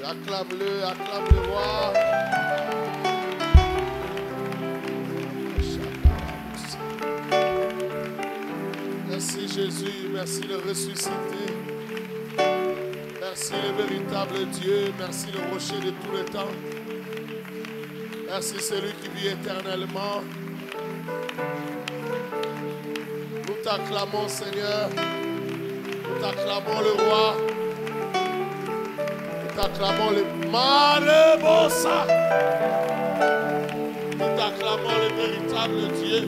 Acclame-le, acclame le roi. Merci Jésus, merci le ressuscité. Merci le véritable Dieu, merci le rocher de tout le temps. Merci celui qui vit éternellement. Nous t'acclamons Seigneur, nous t'acclamons le roi, nous t'acclamons le Marebosa. Nous t'acclamons le véritable Dieu.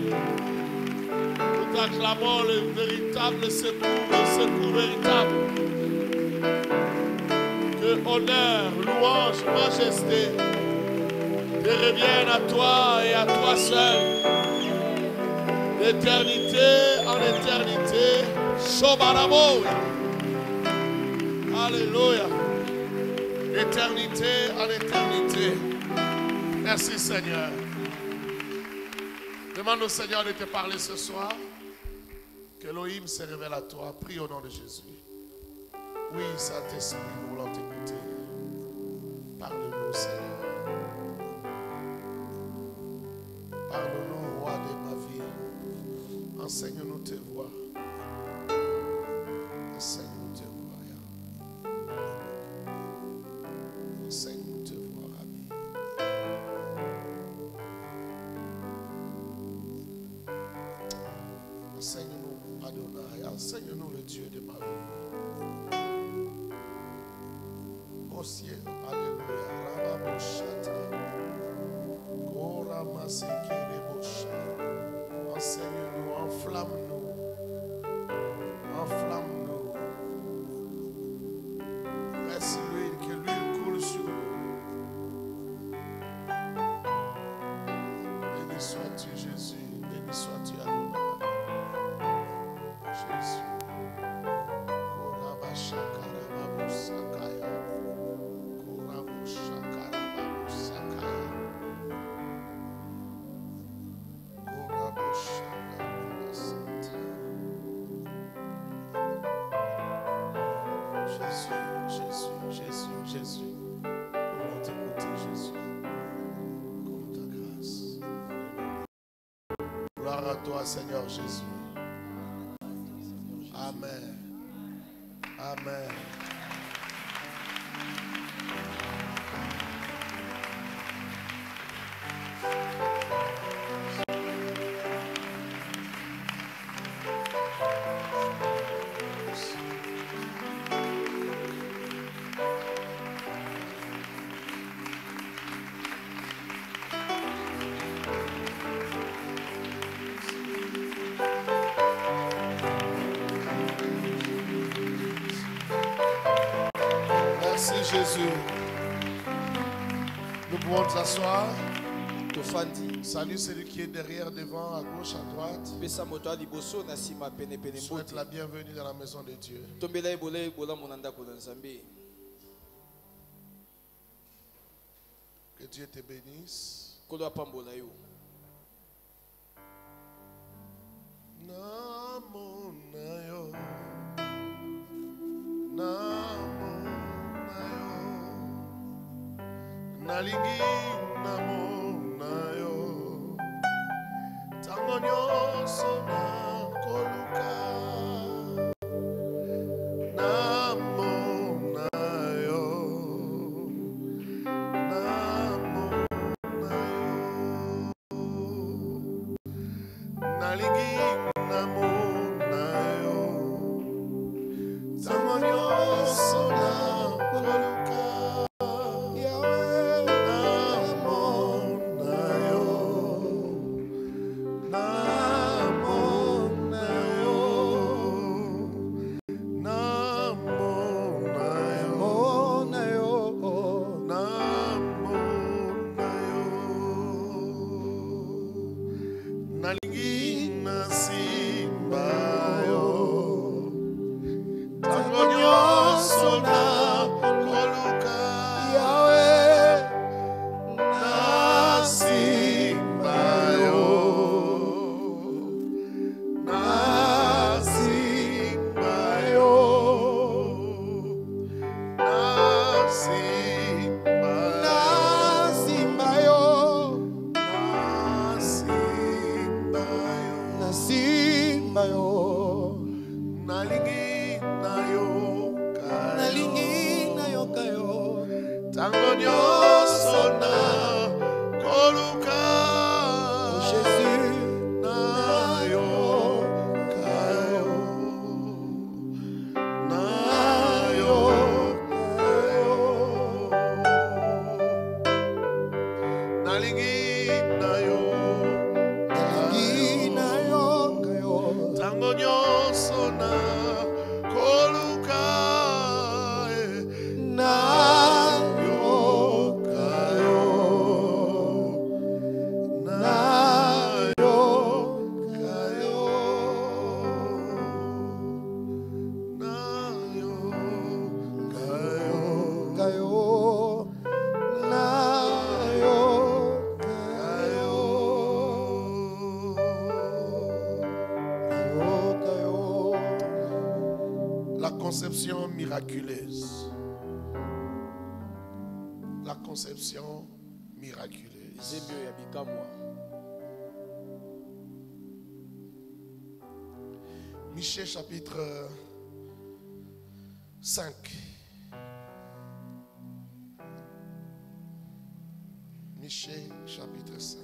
Nous t'acclamons le véritable secours, le secours véritable. Que honneur, louange, majesté te reviennent à toi et à toi seul. D'éternité en éternité. Shobaraboya. Alléluia. D'éternité en éternité. Merci Seigneur. Demande au Seigneur de te parler ce soir. Que Elohim se révèle à toi. Prie au nom de Jésus. Oui, Saint-Esprit, nous voulons t'écouter. Parle-nous, Seigneur. Parle-nous, roi de ma vie. Enseigne-nous tes voies. Enseigne-nous tes voies. Enseigne-nous tes voies, Rabbi. Enseigne-nous, Adonai. Enseigne-nous le Dieu de ma vie. Au ciel, alléluia. Rababoshata. Enseigne-nous, enflamme-nous. Enflamme-nous. Laisse l'huile, que l'huile coule sur nous. Béni sois-tu, Jésus. Béni sois-tu, Adonai. Jésus. Gloire à toi, Seigneur Jésus. Amen. Amen. Jésus. Nous pouvons nous asseoir. Salut celui qui est derrière, devant, à gauche, à droite. Souhaite la bienvenue dans la maison de Dieu. Que Dieu te bénisse. Namo nayo. Namo. Nalingi namona yo tango nyonso nakoluka namona yo nalingi namona yo tango nyonso nakoluka. Namo conception miraculeuse. La conception miraculeuse. Michée chapitre 5. Michée chapitre 5.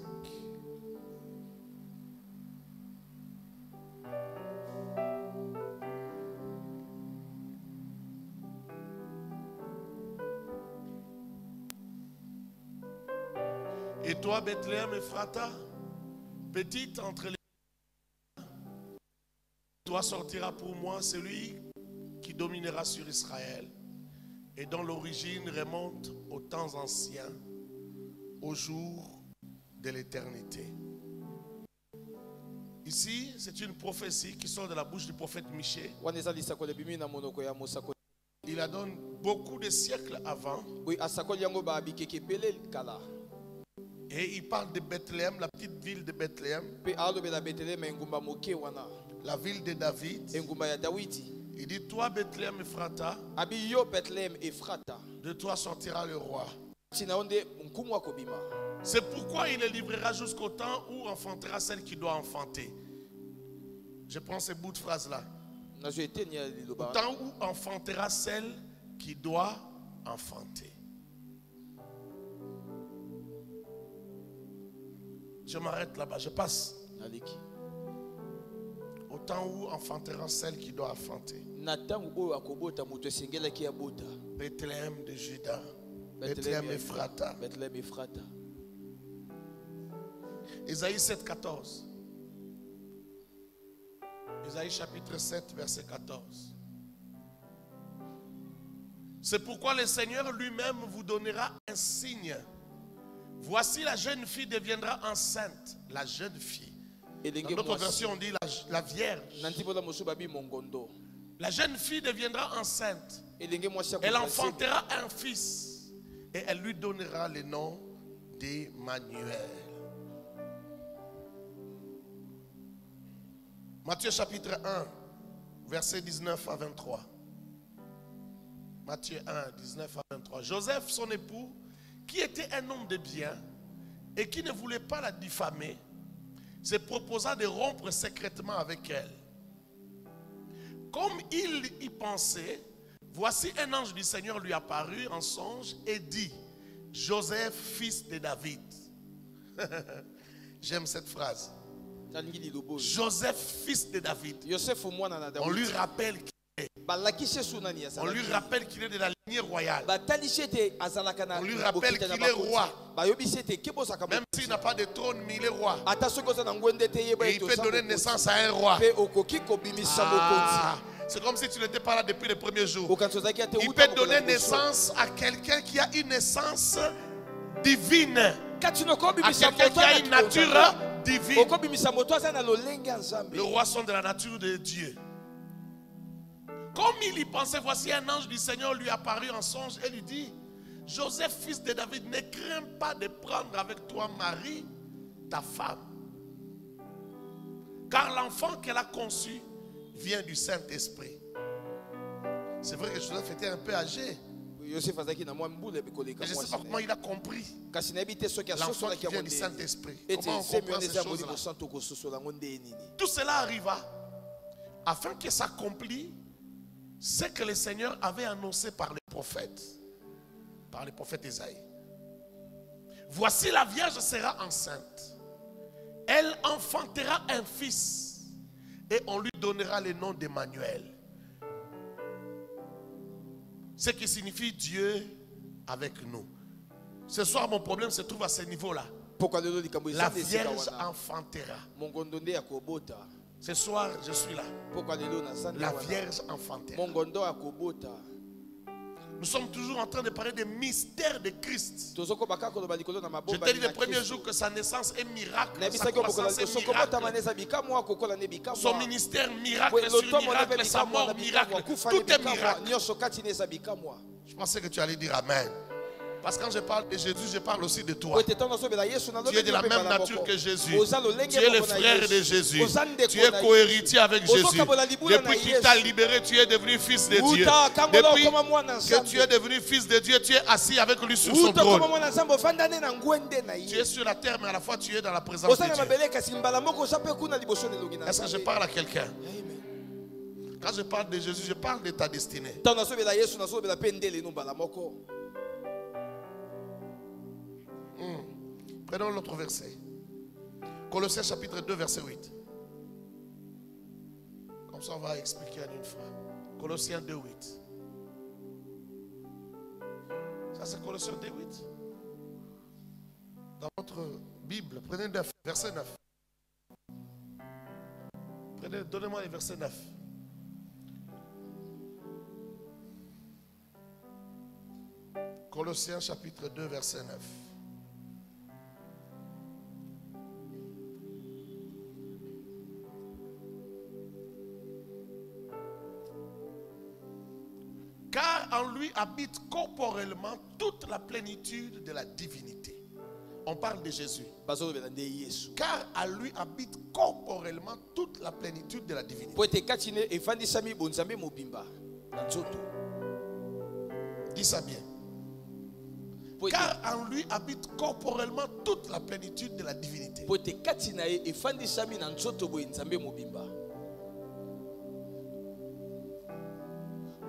Et toi, Bethléem Ephrata, petite entre les... Toi sortira pour moi celui qui dominera sur Israël et dont l'origine remonte aux temps anciens, au jour de l'éternité. Ici, c'est une prophétie qui sort de la bouche du prophète Michée. Il la donne beaucoup de siècles avant. Et il parle de Bethléem, la petite ville de Bethléem, la ville de David. Il dit, toi Bethléem Ephrata, de toi sortira le roi. C'est pourquoi il le livrera jusqu'au temps où enfantera celle qui doit enfanter. Je prends ce bout de phrase là. Au temps où enfantera celle qui doit enfanter. Je m'arrête là-bas, je passe. Au temps où enfantera celle qui doit enfanter. Bethléem de Juda. Bethléem Ephrata. Isaïe 7, 14. Isaïe chapitre 7, verset 14. C'est pourquoi le Seigneur lui-même vous donnera un signe. Voici la jeune fille deviendra enceinte. La jeune fille. Dans d'autres versions on dit la vierge. La jeune fille deviendra enceinte. Elle enfantera un fils. Et elle lui donnera le nom d'Emmanuel. Matthieu chapitre 1, verset 19 à 23. Matthieu 1, 19 à 23. Joseph, son époux, qui était un homme de bien et qui ne voulait pas la diffamer, se proposa de rompre secrètement avec elle. Comme il y pensait, voici un ange du Seigneur lui apparut en songe et dit, Joseph, fils de David. J'aime cette phrase. Joseph, fils de David. On lui rappelle qu'il est. On lui rappelle qu'il est de la lignée royale. On lui rappelle qu'il est roi. Même s'il n'a pas de trône, mais il est roi. Et il peut donner naissance à un roi. C'est comme si tu n'étais pas là depuis le premier jour. Il peut donner naissance à quelqu'un qui a une naissance divine. À quelqu'un qui a une nature divine. Le roi sont de la nature de Dieu. Comme il y pensait, voici un ange du Seigneur lui apparut en songe et lui dit, Joseph, fils de David, ne crains pas de prendre avec toi Marie, ta femme. Car l'enfant qu'elle a conçu vient du Saint-Esprit. C'est vrai que Joseph était un peu âgé. Mais je ne sais pas comment il a compris. L'enfant qui vient du Saint-Esprit. Comment on comprend ces choses-là? Tout cela arriva afin que s'accomplisse ce que le Seigneur avait annoncé par les prophètes. par le prophète Isaïe. Voici la Vierge sera enceinte. Elle enfantera un fils et on lui donnera le nom d'Emmanuel. Ce qui signifie Dieu avec nous. Ce soir, mon problème se trouve à ce niveau-là. La Vierge enfantera. Ce soir, je suis là. La Vierge enfantera. Nous sommes toujours en train de parler des mystères de Christ. Je t'ai dit le premier jour que sa naissance est miracle. Sa croissance est miracle. Son ministère miracle sur miracle. Sa mort miracle. Tout est miracle. Je pensais que tu allais dire Amen. Parce que quand je parle de Jésus, je parle aussi de toi. Tu es de la même nature que Jésus. Tu es le frère de Jésus. Tu es cohéritier avec Jésus. Depuis qu'il t'a libéré, tu es devenu fils de Dieu. Depuis que tu es devenu fils de Dieu, tu es assis avec lui sur son trône. Tu es sur la terre, mais à la fois tu es dans la présence de Dieu. Est-ce que je parle à quelqu'un? Quand je parle de Jésus, je parle de ta destinée. Prenons l'autre verset. Colossiens chapitre 2, verset 8. Comme ça, on va expliquer en une fois. Colossiens 2, 8. Ça, c'est Colossiens 2, 8. Dans votre Bible, prenez 9, verset 9. Donnez-moi le verset 9. Colossiens chapitre 2, verset 9. Car en lui habite corporellement toute la plénitude de la divinité. On parle de Jésus. Car à lui habite corporellement toute la plénitude de la divinité. Dis ça bien. Car en lui habite corporellement toute la plénitude de la divinité.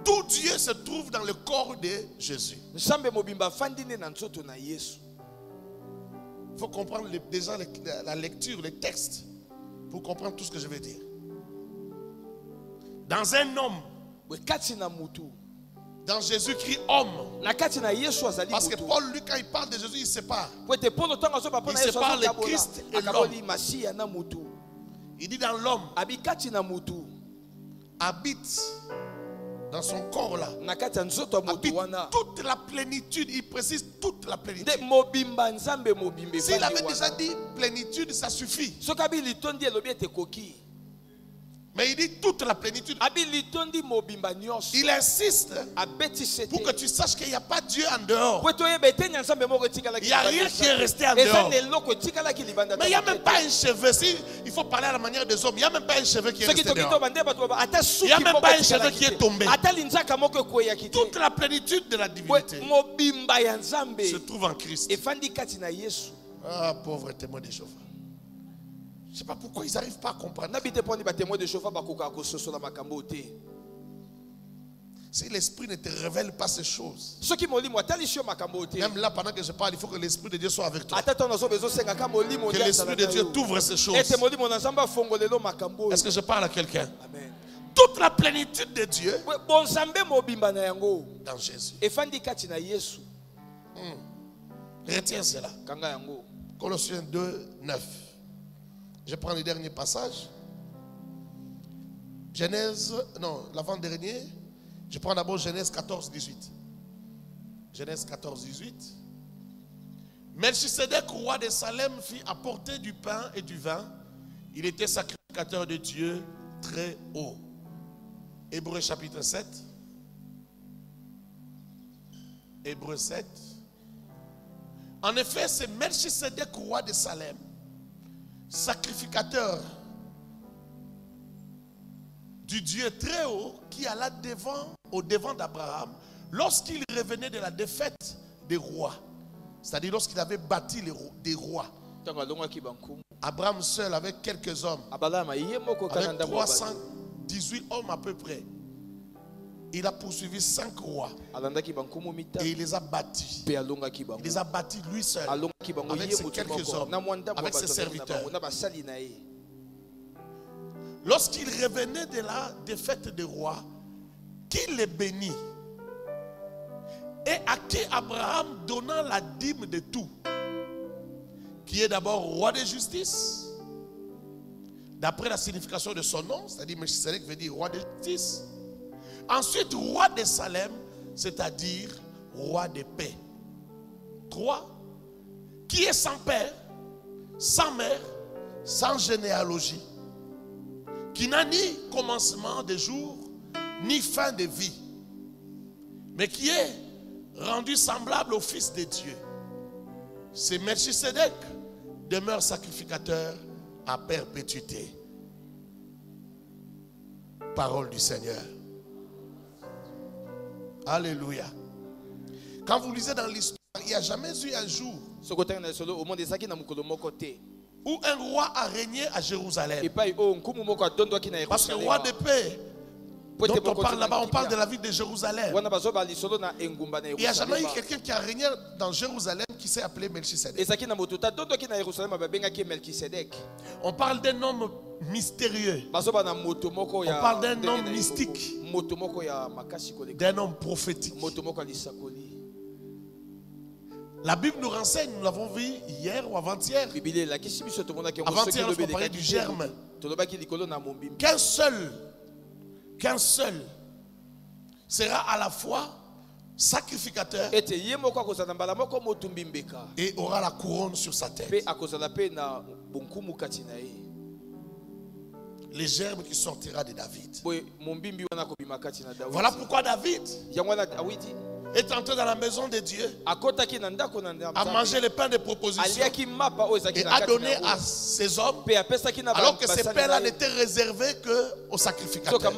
Tout Dieu se trouve dans le corps de Jésus. Il faut comprendre déjà la lecture, les textes, pour comprendre tout ce que je veux dire. Dans un homme, dans Jésus-Christ homme, parce que Paul, lui, quand il parle de Jésus, il sépare. Il sépare le Christ et l'homme. Il dit dans l'homme, habite dans son corps là, habite toute la plénitude. Il précise toute la plénitude. S'il avait déjà dit plénitude, ça suffit. Mais il dit toute la plénitude. Il insiste pour que tu saches qu'il n'y a pas Dieu en dehors. Il n'y a rien qui est resté en dehors. Mais il n'y a même pas un cheveu. Si il faut parler à la manière des hommes, il n'y a même pas un cheveu qui est resté dehors. Il n'y a même pas un cheveu qui est tombé. Toute la plénitude de la divinité se trouve en Christ. Ah, pauvre témoin de Jéhovah. Je ne sais pas pourquoi ils n'arrivent pas à comprendre. Si l'esprit ne te révèle pas ces choses, même là pendant que je parle, il faut que l'esprit de Dieu soit avec toi. Que l'esprit de Dieu t'ouvre ces choses. Est-ce que je parle à quelqu'un? Toute la plénitude de Dieu dans Jésus. Retiens cela. Colossiens 2, 9. Je prends le dernier passage. Genèse, non, l'avant-dernier. Je prends d'abord Genèse 14, 18. Genèse 14, 18. Melchisedec, roi de Salem, fit apporter du pain et du vin. Il était sacrificateur de Dieu très haut. Hébreux chapitre 7. Hébreux 7. En effet, c'est Melchisedec, roi de Salem, sacrificateur du Dieu très haut, qui alla au devant d'Abraham lorsqu'il revenait de la défaite des rois. C'est-à-dire lorsqu'il avait bâti des rois. Abraham seul avec quelques hommes, avec 318 hommes à peu près. il a poursuivi 5 rois et il les a bâtis. Il les a bâtis lui seul, avec ses quelques hommes, avec ses serviteurs. Lorsqu'il revenait de la défaite des rois, qu'il les bénit et à qui Abraham donnant la dîme de tout, qui est d'abord roi de justice, d'après la signification de son nom, c'est-à-dire Melchisedec veut dire roi de justice. Ensuite, roi de Salem, c'est-à-dire roi de paix. 3. Qui est sans père, sans mère, sans généalogie, qui n'a ni commencement de jour, ni fin de vie, mais qui est rendu semblable au Fils de Dieu. C'est Melchisedec, demeure sacrificateur à perpétuité. Parole du Seigneur. Alléluia. Quand vous lisez dans l'histoire, il n'y a jamais eu un jour où un roi a régné à Jérusalem. Parce que le roi de paix dont on parle là-bas, on parle de la ville de Jérusalem. Il n'y a jamais eu quelqu'un qui a régné dans Jérusalem qui s'est appelé Melchisedec. On parle d'un homme mystérieux. On parle d'un homme mystique. D'un homme prophétique. La Bible nous renseigne, nous l'avons vu hier ou avant-hier. Avant-hier, lorsqu'on parlait du germe. Qu'un seul sera à la fois sacrificateur et aura la couronne sur sa tête. Les gerbes qui sortira de David. Voilà pourquoi David est entré dans la maison de Dieu, a mangé le pain de proposition et a donné à ses hommes, alors que ces pains-là n'étaient réservés qu'aux sacrificateurs.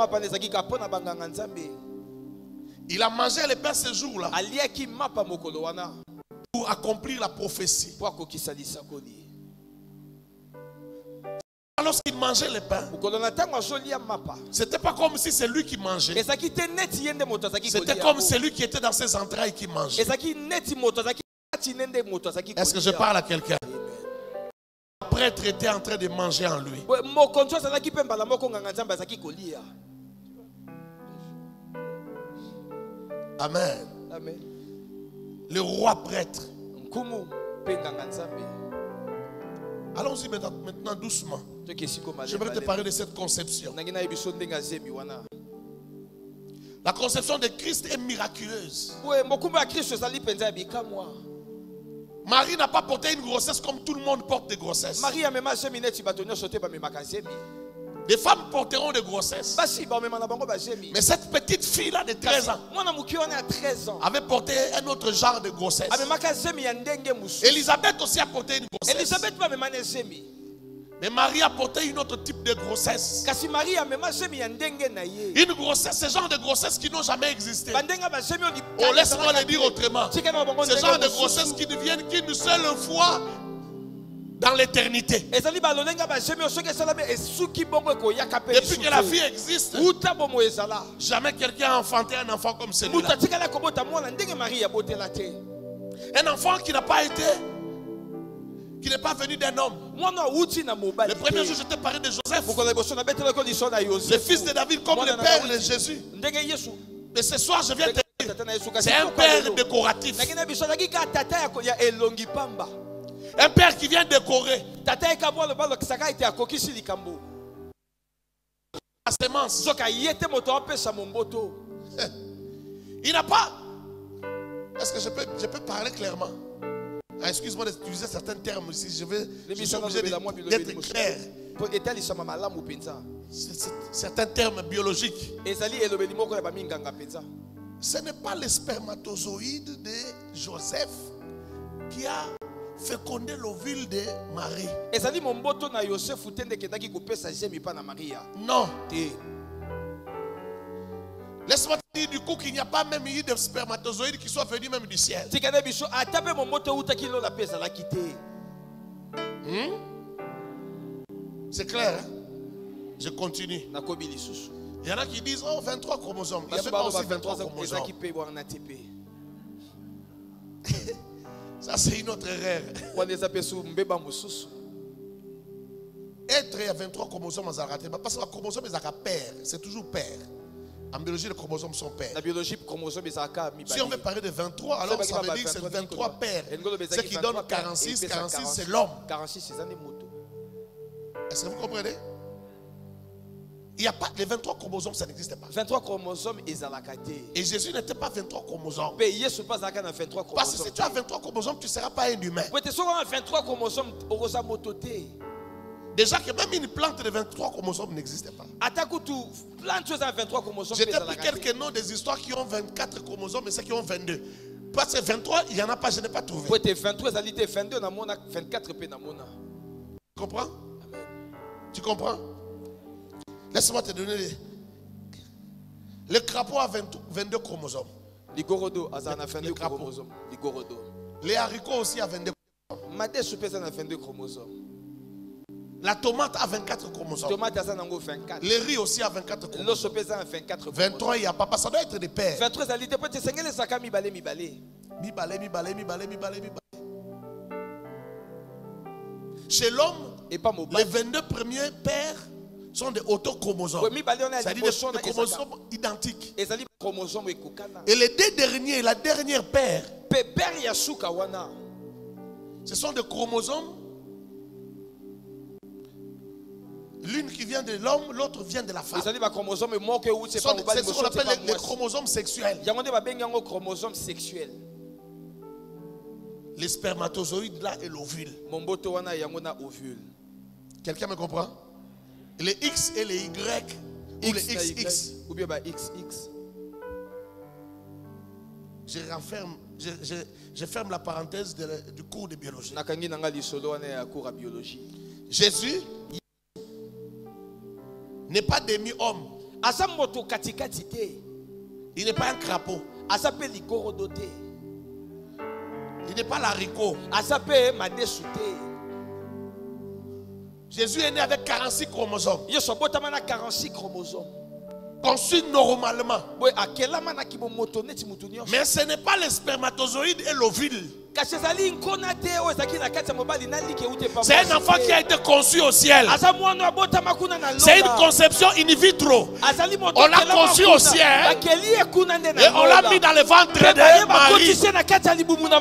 Il a mangé le pain ce jour-là pour accomplir la prophétie. Lorsqu'il mangeait le pain, c'était pas comme si c'est lui qui mangeait. C'était comme celui qui était dans ses entrailles qui mangeait. Est-ce que je parle à quelqu'un? Le prêtre était en train de manger en lui. Amen. Le roi prêtre. Allons-y maintenant doucement. J'aimerais te parler de cette conception. La conception de Christ est miraculeuse. Marie n'a pas porté une grossesse comme tout le monde porte des grossesses. Des femmes porteront des grossesses. Mais cette petite fille-là de 13 ans avait porté un autre genre de grossesse. Élisabeth aussi a porté une grossesse. Mais Marie a porté un autre type de grossesse. Une grossesse, ce genre de grossesse qui n'ont jamais existé. Oh, laisse-moi le dire autrement. Ce genre de grossesse qui ne viennent qu'une seule fois dans l'éternité. Depuis que la vie existe, jamais quelqu'un a enfanté un enfant comme celui-là. Un enfant qui n'a pas été, qui n'est pas venu d'un homme. Le premier jour, je t'ai parlé de Joseph, le fils de David, comme le père de Jésus. Mais ce soir, je viens te dire, c'est un père décoratif. Un père qui vient décorer la sémence. Il n'a pas. Est-ce que je peux parler clairement? Ah, excuse-moi d'utiliser certains termes ici. Je suis obligé d'être clair. Certains termes biologiques. Ce n'est pas le spermatozoïde de Joseph qui a fécondé l'ovule de Marie. Non. Laisse-moi te dire du coup qu'il n'y a pas même eu de spermatozoïdes qui soient venus même du ciel. C'est clair, hein? Je continue. Il y en a qui disent, oh, 23 chromosomes. Il y avait pas aussi 23 chromosomes. Ça, c'est une autre erreur. Être à 23 chromosomes, parce que les chromosomes, ils ont père. C'est toujours père. En biologie, les chromosomes sont pères. Si on veut parler de 23, alors ça veut dire que c'est 23 pères. Ce qui donne 46, 46 c'est l'homme. Est-ce que vous comprenez? Il n'y a pas les 23 chromosomes, ça n'existe pas. 23 chromosomes, et Jésus n'était pas 23 chromosomes. Parce que si tu as 23 chromosomes, tu ne seras pas un humain. Déjà que même une plante de 23 chromosomes n'existe pas. J'ai pris quelques noms des histoires qui ont 24 chromosomes et ceux qui ont 22. Parce que 23, il n'y en a pas, je n'ai pas trouvé. Tu comprends? Tu comprends? Laisse-moi te donner le crapaud a 22 chromosomes. Les haricots aussi a 22 chromosomes. La tomate a 24 chromosomes. Les riz aussi a 24 chromosomes. 23, il n'y a pas. Ça doit être des pères. Chez l'homme, les 22 premiers pères sont des autochromosomes. C'est-à-dire des chromosomes identiques. Et les deux derniers, la dernière paire, ce sont des chromosomes. L'une qui vient de l'homme, l'autre vient de la femme. C'est ce qu'on appelle les chromosomes sexuels. Les spermatozoïdes là et l'ovule. Quelqu'un me comprend? Les X et les Y ou les XX. Ou bien XX. Je ferme la parenthèse du cours de biologie. Jésus n'est pas demi-homme. Il n'est pas un crapaud. Il n'est pas l'haricot. Jésus est né avec 46 chromosomes. Conçu normalement. Mais ce n'est pas les spermatozoïdes et l'ovule. C'est un enfant qui a été conçu au ciel. C'est une conception in vitro. On l'a conçu au ciel et on l'a mis dans le ventre de Marie.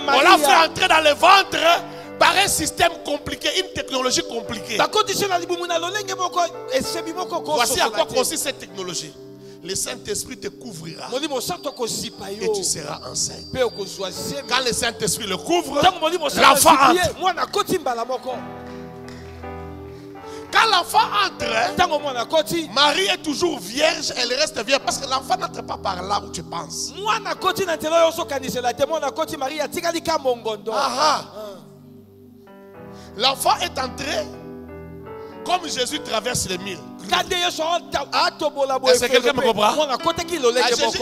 On l'a fait entrer dans le ventre par un système compliqué, une technologie compliquée. Voici à quoi consiste cette technologie. Le Saint-Esprit te couvrira et tu seras enceinte. Quand le Saint-Esprit le couvre, l'enfant entre. Quand l'enfant entre, Marie est toujours vierge, elle reste vierge parce que l'enfant n'entre pas par là où tu penses. L'enfant est entré comme Jésus traverse les mille. Est-ce que quelqu'un me comprend?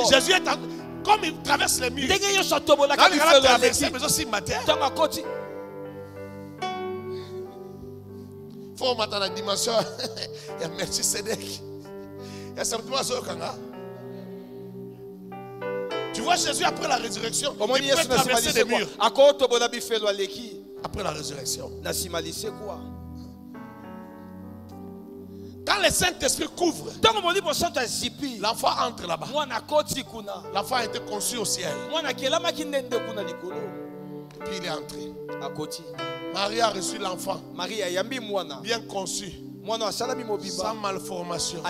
Jésus est entré comme il traverse les mille. Quand il a traversé, mais aussi matin. Il faut mettre la dimension. Il y a merci Sédek. Il y a simplement ça. Tu vois Jésus après la résurrection, il peut traverser les murs. Après la résurrection. Quand le Saint-Esprit couvre, l'enfant entre là-bas. L'enfant a été conçu au ciel. Et puis il est entré. Marie a reçu l'enfant. Bien conçu. Sans malformation.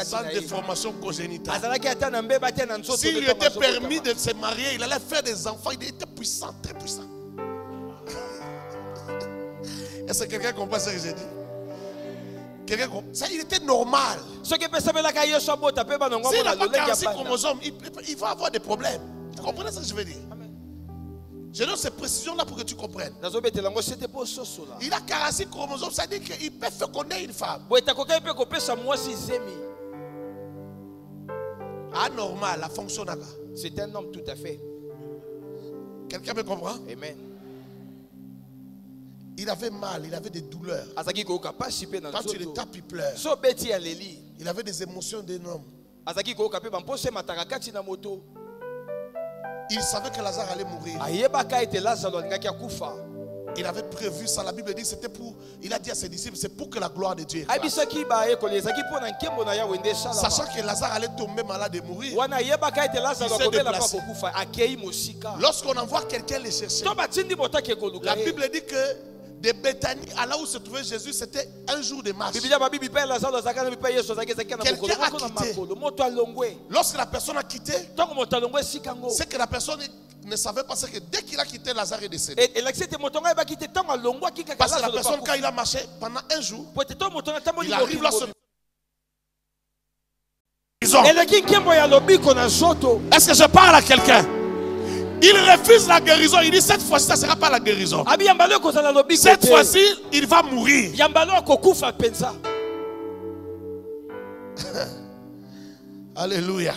Sans déformation congénitale. S'il lui était permis de se marier, il allait faire des enfants. Il était puissant, très puissant. Est-ce que quelqu'un comprend ce que j'ai dit? Ça, il était normal. S'il n'a pas 46 chromosomes, il va avoir des problèmes. Vous comprenez ce que je veux dire? Je donne ces précisions-là pour que tu comprennes. Il a 46 chromosomes, ça veut dire qu'il peut féconder une femme. Anormal, la fonction là. C'est un homme tout à fait. Quelqu'un me comprend? Amen. Il avait mal, il avait des douleurs. Quand tu le tapes, il pleure. Il avait des émotions d'un homme. Il savait que Lazare allait mourir. Il avait prévu ça. La Bible dit c'était pour. Il a dit à ses disciples, c'est pour que la gloire de Dieu éclate. Sachant que Lazare allait tomber malade et mourir. Il s'est déplacé. Lorsqu'on envoie quelqu'un les chercher, la Bible dit que de Béthanie à là où se trouvait Jésus, c'était un jour de marche. Quelqu'un a quitté. Lorsque la personne a quitté, c'est que la personne ne savait pas, c'est que dès qu'il a quitté, Lazare est décédé. Parce que la personne, quand il a marché pendant un jour, il arrive là sur est-ce que je parle à quelqu'un? Il refuse la guérison. Il dit cette fois-ci, ça ne sera pas la guérison. Cette fois-ci, il va mourir. Alléluia.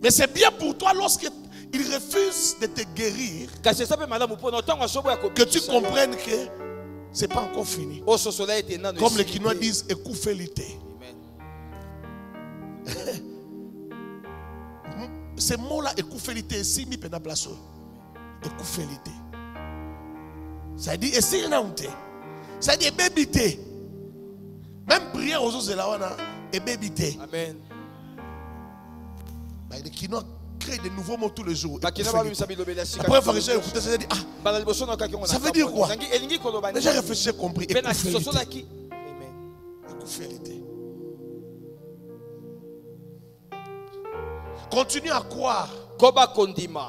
Mais c'est bien pour toi lorsqu'il refuse de te guérir, que tu comprennes que ce n'est pas encore fini. Comme les Quinois disent, écoufélité. Ces mots-là, écoufélité, si mi pena place. Écoufélité. Ça dit, et si il y a un thé. Ça dit, bébité. Même prière aux autres, c'est là, on a, et bébité. Amen. Les Quinois créent de nouveaux mots tous les jours. La première fois que j'ai écouté, j'ai dit, ah, ça veut dire quoi? Mais j'ai réfléchi, j'ai compris. Écoufélité. Écoufélité. Continue à croire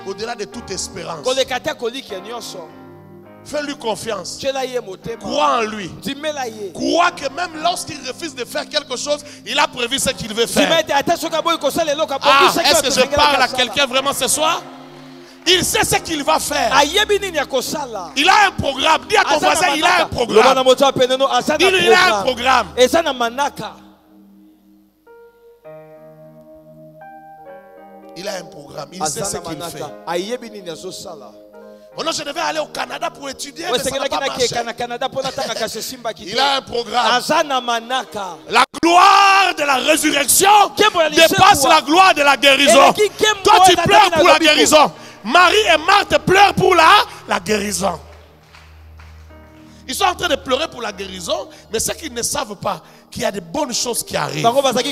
au-delà de toute espérance. Fais-lui confiance. Crois en lui. Crois que même lorsqu'il refuse de faire quelque chose, il a prévu ce qu'il veut faire. Est-ce que je parle à quelqu'un vraiment ce soir? Il sait ce qu'il va faire. Il a un programme. Dis à ton voisin, il a un programme. Il a un programme. Il a un programme, il sait ce qu'il fait. Oh non, je devais aller au Canada pour étudier, mais ça n'a pas marché. Il a un programme. La gloire de la résurrection dépasse la gloire de la guérison. Toi, tu pleures pour la guérison. Marie et Marthe pleurent pour la guérison. Ils sont en train de pleurer pour la guérison, mais ce qu'ils ne savent pas, qu'il y a de bonnes choses qui arrivent. Frère, il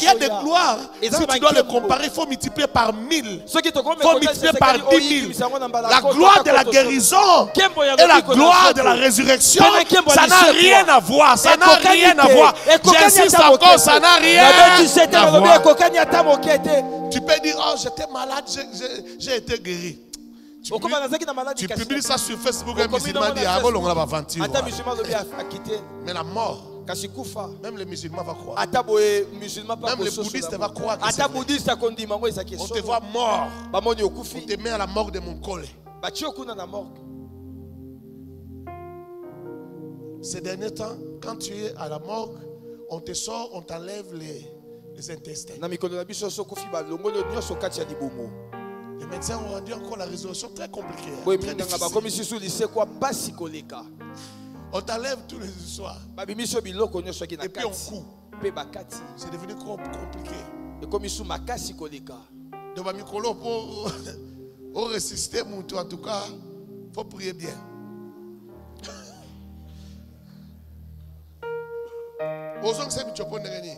y a des gloires. Si tu dois les comparer, il faut multiplier par 1000. Il faut multiplier par 10 000. La gloire de la guérison et la gloire de la résurrection, ça n'a rien à voir. Ça n'a rien à voir. J'insiste encore, ça n'a rien à voir. Tu peux dire, oh, j'étais malade, j'ai été guéri. Tu publies ça sur Facebook, un musulman dit, ah bon, on va aventure. Mais la mort, même les musulmans vont croire. Même les bouddhistes vont croire que c'est vrai. On te voit mort. On te met à la morgue de mon collègue. Ces derniers temps, quand tu es à la morgue, on te sort, on t'enlève les intestins. Les médecins ont rendu encore la résolution très compliquée. Très difficile. On t'enlève tous les soirs. Et puis on coupe. C'est devenu compliqué. Donc, pour résister, en tout cas, il faut prier bien. Osons que c'est une chopone de gagner.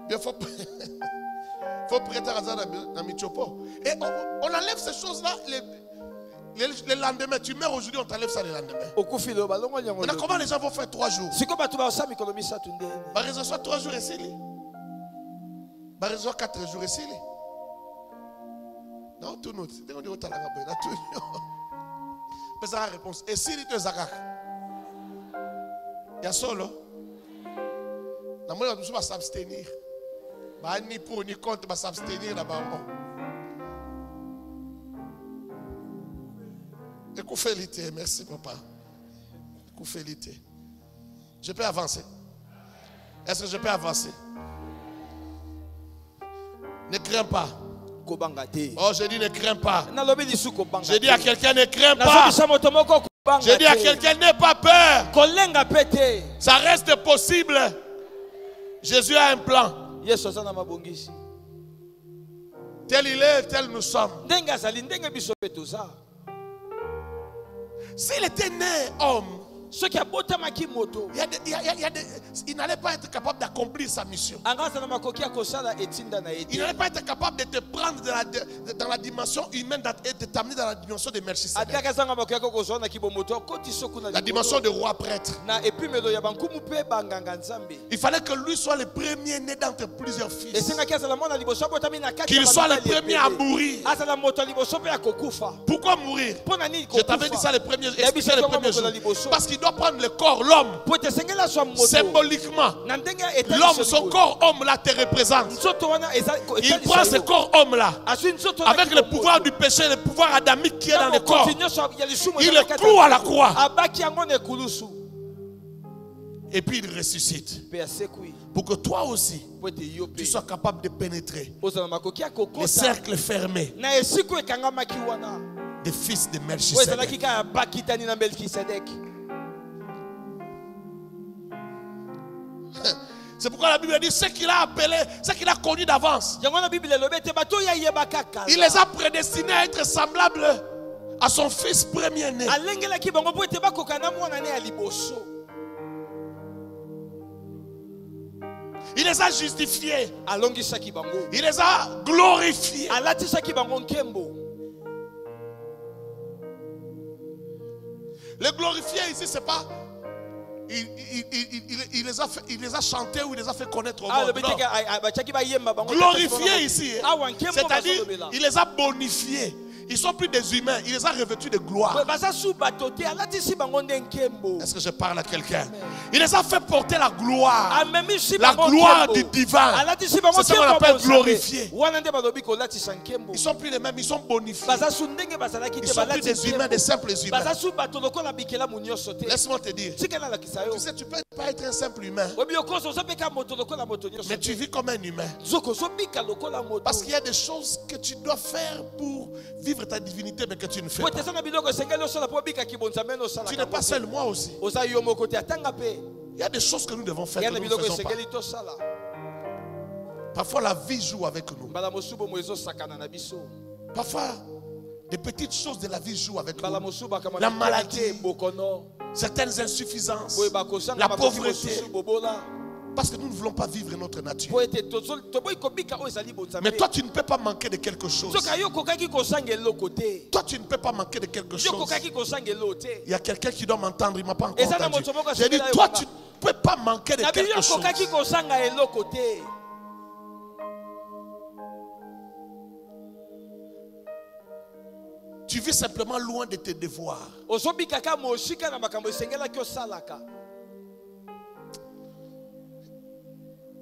Il faut prier dans Michopo. Et on enlève ces choses-là le lendemain. Tu meurs aujourd'hui, on t'enlève ça le lendemain. Maintenant, comment les gens vont faire 3 jours? Par exemple, soit 3 jours ici. Par exemple, 4 jours ici. Non, tout nous. C'est on dit au Talagabé. Mais ça a réponse. Et si tu es Zakak, il y a solo. La moitié de nous va s'abstenir. Ni pour ni contre, va s'abstenir là-bas. Écoufélité, merci papa. Écoufélité. Je peux avancer? Est-ce que je peux avancer? Ne crains pas. Oh, je dis ne crains pas. Je dis à quelqu'un ne crains pas. Je dis à quelqu'un, n'aie pas peur. Ça reste possible. Jésus a un plan. Tel il est, tel nous sommes. S'il était né homme, il n'allait pas être capable d'accomplir sa mission. Il n'allait pas être capable de te prendre dans la dimension humaine et de t'amener dans la dimension de Melchisedec. La dimension de roi prêtre. Il fallait que lui soit le premier né d'entre plusieurs fils. Qu'il soit le premier à mourir. Pourquoi mourir? Je t'avais dit ça le premier jour. Parce qu'il doit prendre le corps, l'homme. Symboliquement, l'homme, son corps homme là te représente. Il prend ce corps homme là avec le pouvoir du péché, le pouvoir adamique qui est dans le corps. Il le cloue à la croix. Et puis il ressuscite. Pour que toi aussi, tu sois capable de pénétrer les cercles fermés des fils de Melchisedec. C'est pourquoi la Bible dit ce qu'il a appelé, ce qu'il a connu d'avance. Il les a prédestinés à être semblables à son fils premier-né. Il les a justifiés. Il les a glorifiés. Le glorifier ici, c'est pas. Il les a chantés ou il les a fait connaître au monde. Glorifier ici, c'est-à-dire il les a bonifiés. Ils sont plus des humains, il les a revêtus de gloire. Est-ce que je parle à quelqu'un? Il les a fait porter la gloire du divin. C'est ce qu'on appelle glorifier. Ils sont plus les mêmes, ils sont bonifiés. Ils sont plus des humains, des simples humains. Laisse-moi te dire, tu sais, tu peux pas être un simple humain, mais tu vis comme un humain. Parce qu'il y a des choses que tu dois faire pour vivre ta divinité, mais que tu ne fais pas. Tu n'es pas seul, moi aussi. Il y a des choses que nous devons faire que nous ne faisons pas. Parfois la vie joue avec nous. Parfois des petites choses de la vie jouent avec nous. La maladie, certaines insuffisances, la pauvreté. Parce que nous ne voulons pas vivre notre nature. Mais toi, tu ne peux pas manquer de quelque chose. Toi, tu ne peux pas manquer de quelque chose. Il y a quelqu'un qui doit m'entendre, il ne m'a pas encore entendu. J'ai dit, toi, tu ne peux pas manquer de quelque chose. Tu vis simplement loin de tes devoirs.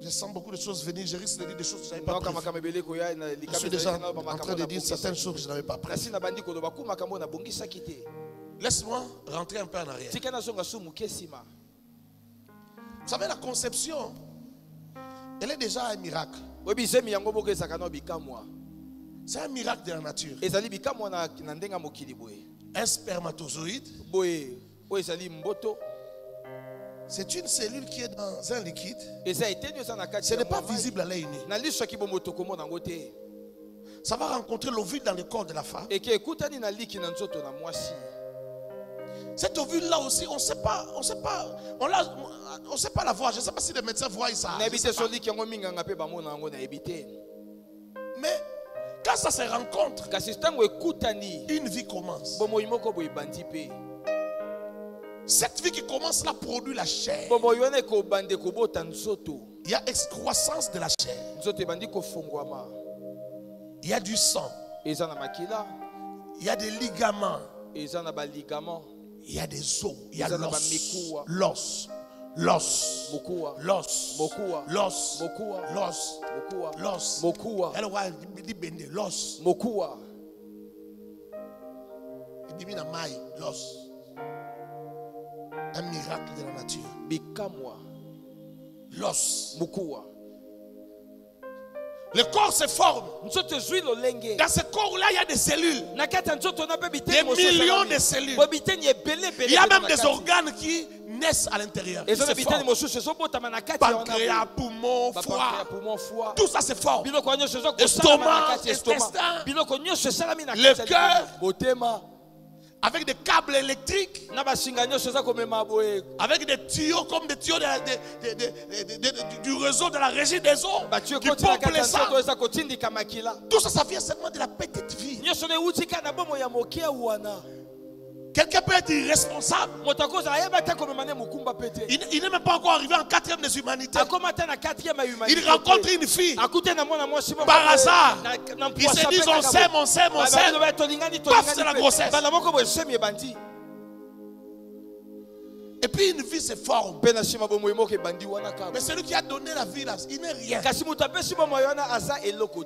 Je sens beaucoup de choses venir. Je risque de dire des choses que je n'avais pas prévues. Je suis déjà en train de dire certaines choses que je n'avais pas prévues. Laisse-moi rentrer un peu en arrière. Vous savez, la conception, elle est déjà un miracle. C'est un miracle de la nature. Un spermatozoïde, c'est une cellule qui est dans un liquide. Ce n'est pas visible à l'œil nu. Ça va rencontrer l'ovule dans le corps de la femme. Cet ovule là aussi, on ne sait pas la voir. Je ne sais pas si les médecins voient ça. Mais quand ça se rencontre, une vie commence. Cette vie qui commence là produit la chair. Il y a excroissance de la chair. Il y a du sang. Il y a des ligaments. Il y a des os. Il y a l'os. L'os. L'os. L'os. L'os. L'os. L'os. Un miracle de la nature. L'os. Le corps se forme. Dans ce corps-là, il y a des cellules. Des millions de cellules. Il y a même des organes qui naissent à l'intérieur. Pancréas, poumon, foie. Tout ça se forme. Estomac, intestin, le cœur. Avec des câbles électriques, avec des tuyaux comme des tuyaux du réseau de la régie des eaux qui pompent les sangs. Tout ça, ça vient seulement de la petite vie. Quelqu'un peut être irresponsable. Il n'est même pas encore arrivé en 4e des humanités. Il rencontre une fille. Par hasard. Ils se disent on s'aime. Paf, c'est la grossesse. Et puis une vie se forme. Mais celui qui a donné la vie là, il n'est rien.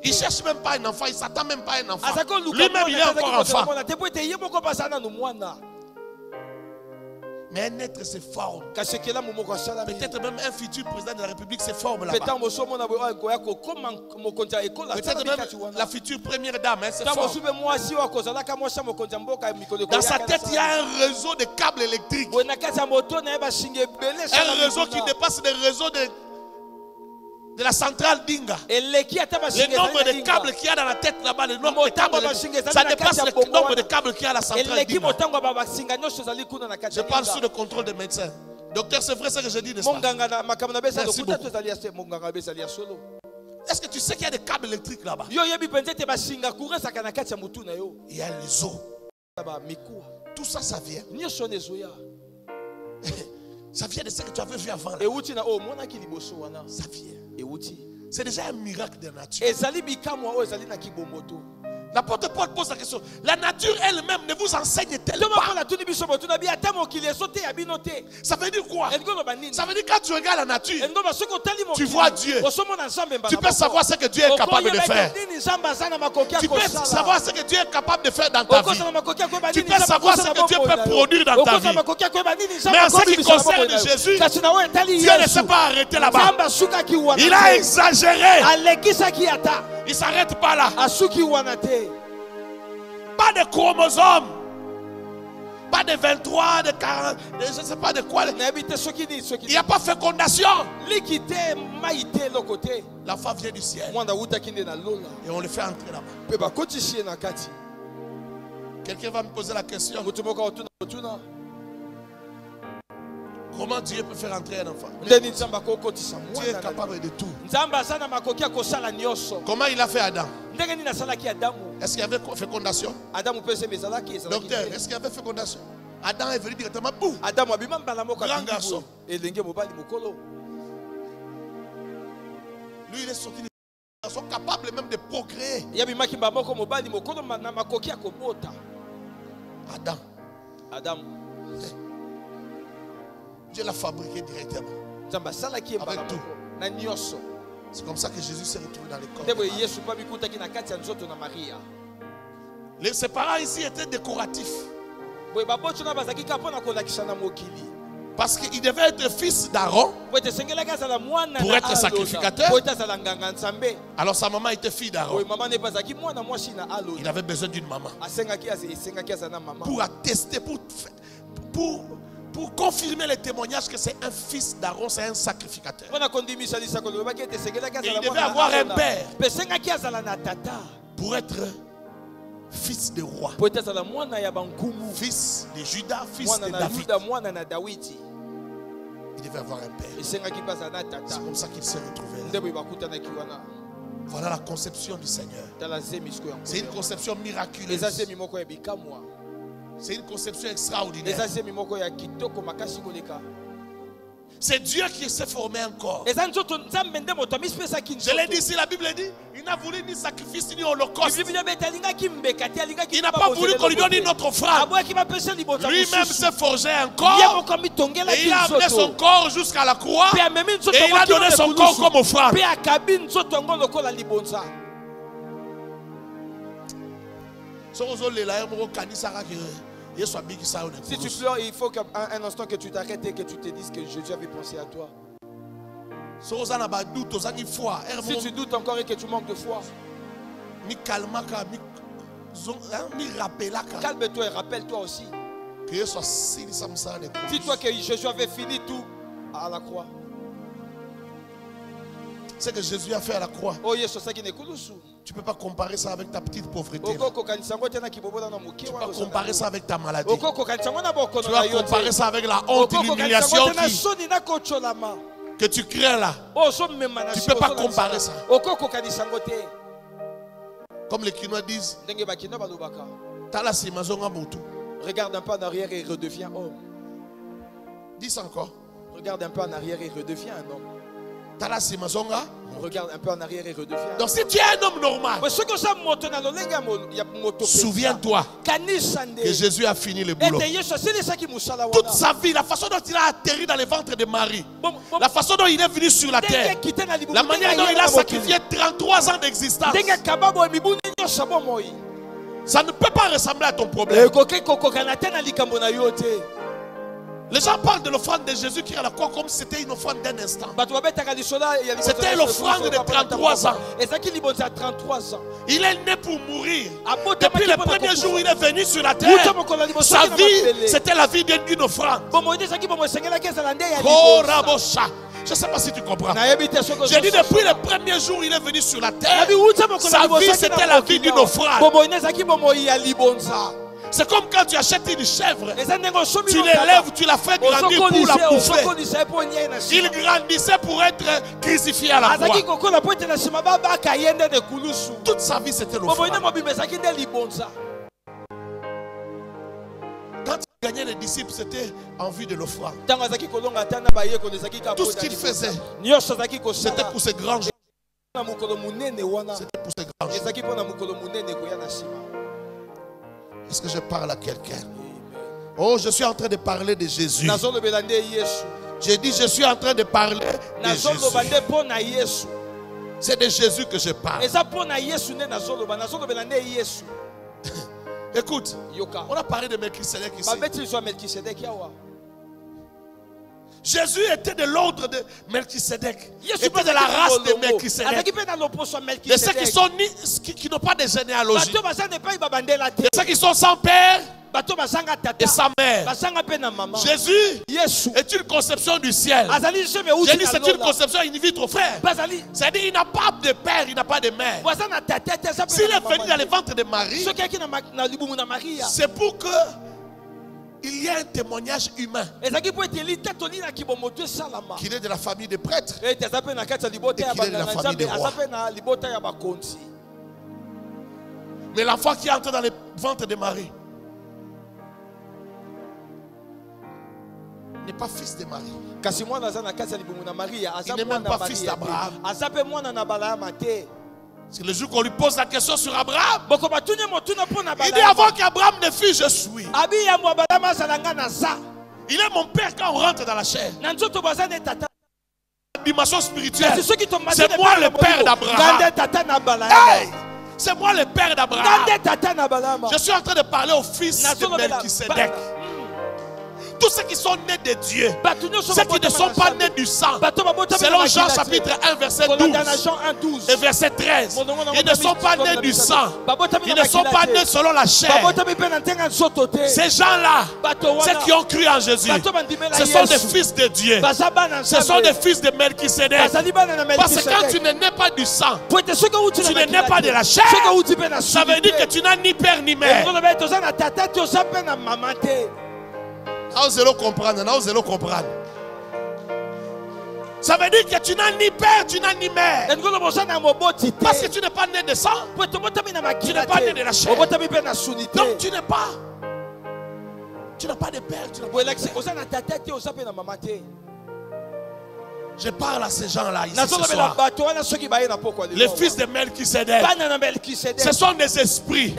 Il ne cherche même pas un enfant, il ne s'attend même pas à un enfant. Lui-même il est encore enfant. Mais un être se forme. Peut-être même un futur président de la République se forme là-bas. Peut-être même la future première dame se forme. Dans sa tête, il y a un réseau de câbles électriques. Un réseau qui dépasse les réseaux de la centrale d'Inga. Le nombre de câbles qu'il y a dans la tête là-bas, le nombre de câbles, ça dépasse le nombre de câbles qu'il y a à la centrale d'Inga. Je parle sous le contrôle des médecins. Docteur, c'est vrai ce que je dis, n'est-ce pas? Merci beaucoup. Est-ce que tu sais qu'il y a des câbles électriques là-bas? Il y a les os. Tout ça, ça vient. Ça vient de ce que tu avais vu avant. Ça vient. C'est déjà un miracle de nature. L'apôtre Paul pose la question. La nature elle-même ne vous enseigne-t-elle pas? Ça veut dire quoi? Ça veut dire quand tu regardes la nature, tu vois Dieu. Tu peux savoir ce que Dieu est capable de faire. Tu peux savoir ce que Dieu est capable de faire dans ta vie. Tu peux savoir ce que Dieu peut produire dans ta vie. Mais en ce qui concerne Jésus, Dieu ne s'est pas arrêté là-bas. Il a exagéré. Il ne s'arrête pas là. Pas de chromosomes. Pas de 23, de 40, je ne sais pas de quoi. Il n'y a pas fécondation. La femme vient du ciel. Et on le fait entrer là-bas. Quelqu'un va me poser la question. Comment Dieu peut faire entrer un enfant? Dieu est capable de tout. Comment il a fait Adam? Est-ce qu'il y avait fécondation? Docteur, est-ce qu'il y avait fécondation? Adam est venu directement. Boum! Grand garçon. Lui, il est sorti de garçon capable même de procréer. Adam. Dieu l'a fabriqué directement. Avec tout. C'est comme ça que Jésus s'est retrouvé dans le corps. Ses parents ici étaient décoratifs. Parce qu'il devait être fils d'Aaron pour être sacrificateur. Alors sa maman était fille d'Aaron. Il avait besoin d'une maman pour attester, pour confirmer le témoignage que c'est un fils d'Aaron, c'est un sacrificateur. Et il devait avoir un père pour être fils de roi, fils de Judas, fils de David. Il devait avoir un père. C'est comme ça qu'il s'est retrouvé là. Voilà la conception du Seigneur. C'est une conception miraculeuse. C'est une conception extraordinaire. C'est Dieu qui s'est formé un corps. Je l'ai dit ici, la Bible dit, il n'a voulu ni sacrifice ni holocauste. Il n'a pas voulu qu'on lui donne une autre offrande. Lui-même s'est forgé un corps. Et il a amené son corps jusqu'à la croix. Et il a donné son corps comme offrande. Si tu pleures, il faut qu'un instant que tu t'arrêtes et que tu te dises que Jésus avait pensé à toi. Si tu doutes encore et que tu manques de foi, calme-toi et rappelle-toi aussi. Dis-toi que Jésus avait fini tout à la croix. Ce que Jésus a fait à la croix. Tu ne peux pas comparer ça avec ta petite pauvreté. Tu ne peux pas comparer ça avec ta maladie. Tu vas comparer ça avec la honte et l'humiliation que tu crées là. Tu ne peux pas comparer ça. Comme les Kinois disent, regarde un peu en arrière et redeviens homme. Dis ça encore. Regarde un peu en arrière et redeviens un homme. Regarde un peu en arrière et redeviens. Donc si tu es un homme normal, souviens-toi que Jésus a fini le boulot. Toute sa vie, la façon dont il a atterri dans les ventres de Marie, la façon dont il est venu sur la terre, la manière dont il a sacrifié 33 ans d'existence, ça ne peut pas ressembler à ton problème. Les gens parlent de l'offrande de Jésus qui est à la croix comme si c'était une offrande d'un instant. C'était l'offrande de 33 ans. Il est né pour mourir. Depuis le premier jour où il est venu sur la terre, sa vie, c'était la vie d'une offrande. Je ne sais pas si tu comprends. J'ai dit depuis le premier jour où il est venu sur la terre, sa vie, c'était la vie d'une offrande. C'est comme quand tu achètes une chèvre, tu l'élèves, tu la fais grandir pour la bouffer. Il grandissait pour être crucifié à la croix. Toute sa vie, c'était l'offrande. Quand il gagnait les disciples, c'était en vue de l'offrande. Tout ce qu'il faisait, c'était pour ces grands jours. C'était pour ces grands jours. Est-ce que je parle à quelqu'un? Oh, je suis en train de parler de Jésus. J'ai dit, je suis en train de parler de Jésus. C'est de Jésus que je parle. Écoute, on a parlé de Melchisedec ici. Jésus était de l'ordre de Melchisedec. Il était de la race de Melchisedec. De ceux qui n'ont pas de généalogie. De ceux qui sont sans père et sans mère. Jésus est une conception du ciel. J'ai dit c'est une conception in vitro, frère. C'est-à-dire il n'a pas de père, il n'a pas de mère. S'il est venu dans le ventre de Marie, c'est pour que il y a un témoignage humain qu'il est de la famille des prêtres et qu'il est de la famille des rois. Mais l'enfant qui entre dans le ventre de Marie n'est pas fils de Marie. Il n'est même pas fils d'Abraham. C'est le jour qu'on lui pose la question sur Abraham. Il dit avant qu'Abraham ne fût, je suis. Il est mon père quand on rentre dans la chair. La dimension spirituelle. C'est moi le père d'Abraham. Hey, c'est moi le père d'Abraham. Je suis en train de parler au fils de Melchisedec. Tous ceux qui sont nés de Dieu, ceux qui ne sont pas nés du sang, selon Jean chapitre 1 verset 12 et verset 13, ils ne sont pas nés du sang, ils ne sont pas nés selon la chair. Ces gens-là, ceux qui ont cru en Jésus, ce sont des fils de Dieu, ce sont des fils de Melchisedec. Parce que quand tu ne nais pas du sang, tu ne nais pas de la chair, ça veut dire que tu n'as ni père ni mère. N'osez-le comprendre. Ça veut dire que tu n'as ni père, tu n'as ni mère. Parce que tu n'es pas né de sang. Tu n'es pas né de la chair. Donc tu n'es pas. Tu n'as pas de père. Tu n'as pas de mère. Je parle à ces gens-là ici ce soir. Les fils de Melchisedec. Ce sont des esprits.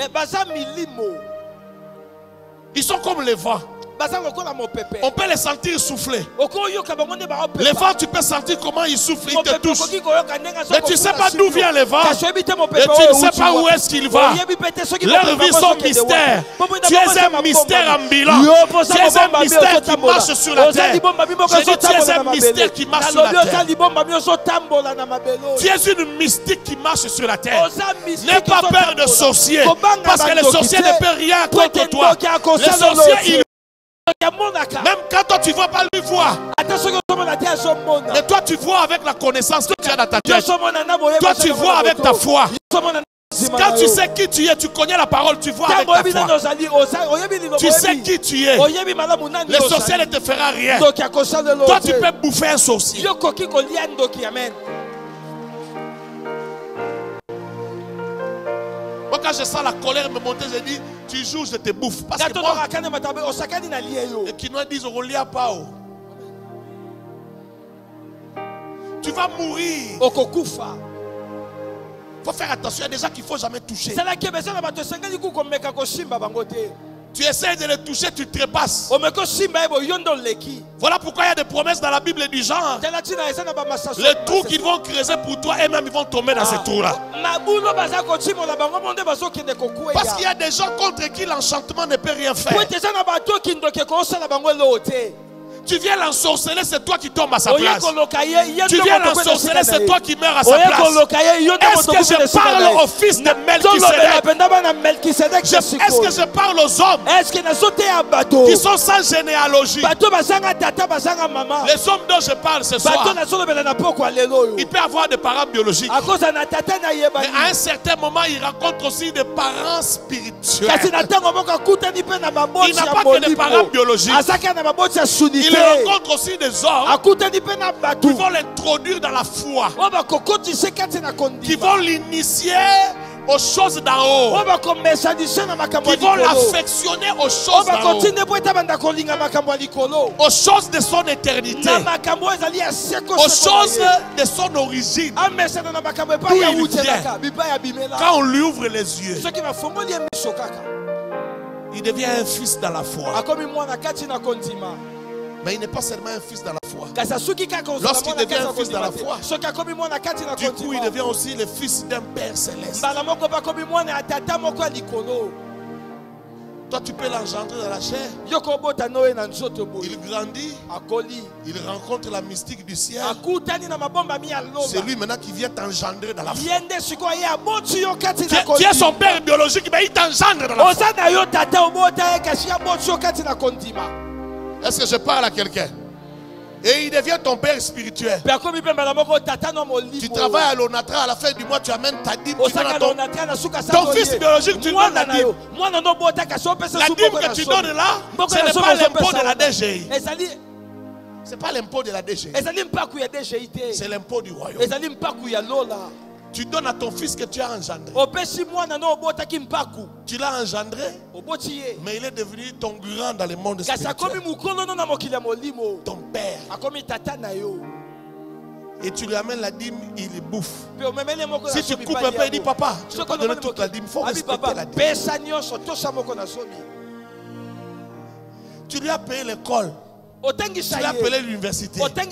Ils sont comme les vents. On peut les sentir souffler. Les vents, tu peux sentir comment ils soufflent, ils te touchent. Mais tu ne sais pas d'où vient le vent. Et tu ne sais pas où est-ce qu'il va. Leurs vies sont mystères. Tu es un mystère ambulant. Tu es un mystère qui marche sur la terre. Je dis, tu es un mystère qui marche sur la terre. Tu es une mystique qui marche sur la terre. N'aie pas peur de sorciers. Parce que les sorciers ne peuvent rien contre toi. Les sorciers, même quand toi tu ne vois pas lui voir. Mais toi tu vois avec la connaissance que tu as dans ta tête. Toi tu vois avec ta foi. Quand tu sais qui tu es, tu connais la parole, tu vois avec ta foi. Tu sais qui tu es. Le sorcier ne te fera rien. Toi tu peux bouffer un sorcier. Moi quand je sens la colère me monter, je dis, tu joues, je te bouffe. Parce que moi, les Kinois disent, on ne lit pas. Tu vas mourir. Il faut faire attention, il y a des gens qu'il ne faut jamais toucher. Tu essaies de les toucher, tu trépasses. Voilà pourquoi il y a des promesses dans la Bible du genre. Les trous qu'ils vont creuser pour toi, eux-mêmes ils vont tomber dans ces trous-là. Parce qu'il y a des gens contre qui l'enchantement ne peut rien faire. Tu viens l'ensorceler, c'est toi qui tombes à sa place. Tu viens l'ensorceler, c'est toi qui meurs à sa place. Est-ce que je parle au fils de Melchisedec? Est-ce que je parle aux hommes qui sont sans généalogie? Les hommes dont je parle ce soir, il peut avoir des parents biologiques. Mais à un certain moment, il rencontre aussi des parents spirituels. Il n'a pas que des parents biologiques. Il rencontre aussi des hommes qui vont l'introduire dans la foi, qui vont l'initier aux choses d'en haut, qui vont l'affectionner aux choses d'en haut, aux choses de son éternité, aux choses de son origine, d'où il vient. Quand on lui ouvre les yeux, il devient un fils dans la foi. Mais il n'est pas seulement un fils dans la foi. Lorsqu'il devient un fils dans la foi, du coup il devient aussi le fils d'un Père céleste. Toi tu peux l'engendrer dans la chair. Il grandit. Il rencontre la mystique du ciel. C'est lui maintenant qui vient t'engendrer dans la foi. Tu es son père biologique, mais il t'engendre dans la foi. Est-ce que je parle à quelqu'un? Et il devient ton père spirituel. Tu travailles à l'Onatra, à la fin du mois, tu amènes ta dîme. Ton fils biologique, tu donnes la dîme. La dîme que tu donnes là, ce n'est pas l'impôt de la DGI. Ce n'est pas l'impôt de la DGI. C'est l'impôt du royaume. Tu donnes à ton fils que tu as engendré. Tu l'as engendré, mais il est devenu ton grand dans le monde spirituel. Ton père. Et tu lui amènes la dîme, il bouffe. Si tu coupes un peu, il dit papa, tu ne peux pas donner toute la dîme, il faut respecter la dîme. Tu lui as payé l'école. Tu lui as payé l'université. Maintenant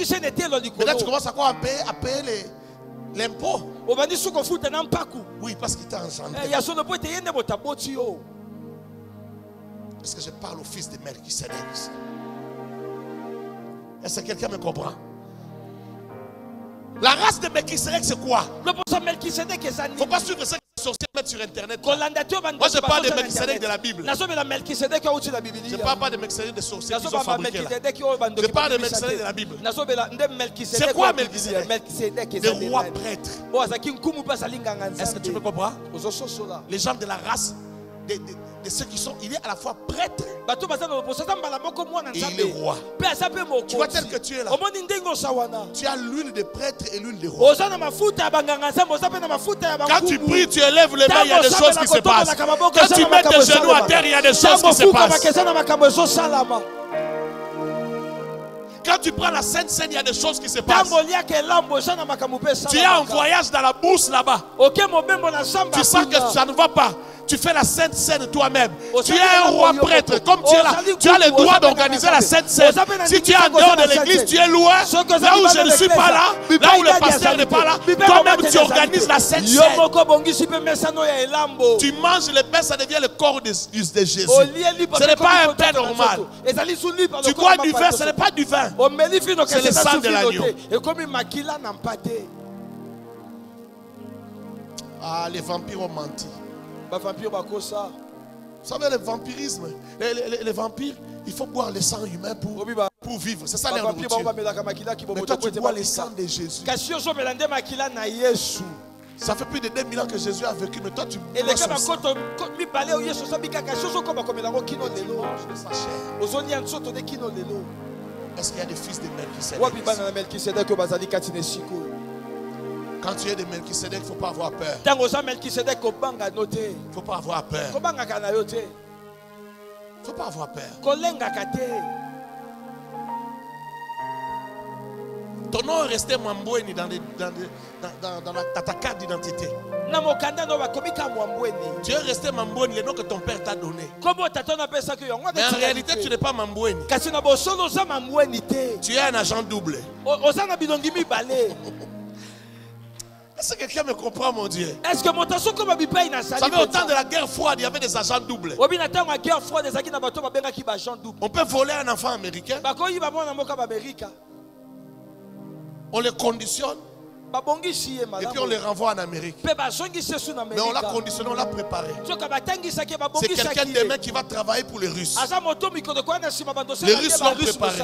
tu commences à quoi? À payer l'impôt. Oui, parce qu'il t'a engendré. Est-ce que je parle au fils de Melchisedec? Est-ce que quelqu'un me comprend? La race de Melchisedec, c'est quoi? Il ne faut pas suivre ce que les sorciers mettent sur internet. Moi, je parle de Melchisedec de la Bible. Je ne parle pas de Melchisedec des sorciers qui sont fabriqués là. Je parle de Melchisedec de la Bible. C'est quoi Melchisedec? Des rois prêtres. Est-ce que tu me comprends? Les gens de la race de ceux qui sont, il est à la fois prêtre et il est roi. Tu vois tel que tu es là, tu as l'huile de prêtre et l'huile de roi. Quand tu pries, tu élèves les mains, il y a des choses qui se passent. Quand tu mets tes genoux à terre, il y a des choses qui se passent. Quand tu prends la Sainte Seine, il y a des choses qui se passent. Tu es en voyage dans la bourse là-bas. Tu sens que ça ne va pas. tu fais la Sainte Seine toi-même. Tu es un roi prêtre. Comme tu es là, tu as le droit d'organiser la Sainte Seine. Si tu es en dehors de l'église, tu es loin. Là où je ne suis pas là, là où le pasteur n'est pas là, toi-même tu organises la Sainte Seine. Tu manges le pain, ça devient le corps de Jésus. Ce n'est pas un pain normal. Tu bois du vin, ce n'est pas du vin. C'est le sang de l'agneau. Ah, les vampires ont menti. Vous savez, le vampirisme, les vampires, il faut boire le sang humain pour vivre. C'est ça leur nourriture. Mais toi, tu bois le sang de Jésus. Ça fait plus de 2000 ans que Jésus a vécu, mais toi, tu bois son sang. Est-ce qu'il y a des fils de Melchisedec? Quand tu es de Melchisedec, il ne faut pas avoir peur. Il ne faut pas avoir peur. Il ne faut pas avoir peur. Ton nom est resté Mamboueni dans ta carte d'identité. Tu es resté Mamboueni, le nom que ton père t'a donné. Mais en réalité, tu n'es pas Mamboueni. Tu es un agent double. Est-ce que quelqu'un me comprend, mon Dieu? Est-ce que mon tasso comme Abipa ina sali? Vous savez, au temps de la guerre froide, il y avait des agents doubles. On peut voler un enfant américain. On le conditionne. Et puis on le renvoie en Amérique. Mais on l'a conditionné, on l'a préparé. C'est quelqu'un demain qui va travailler pour les Russes. Les Russes l'ont préparé.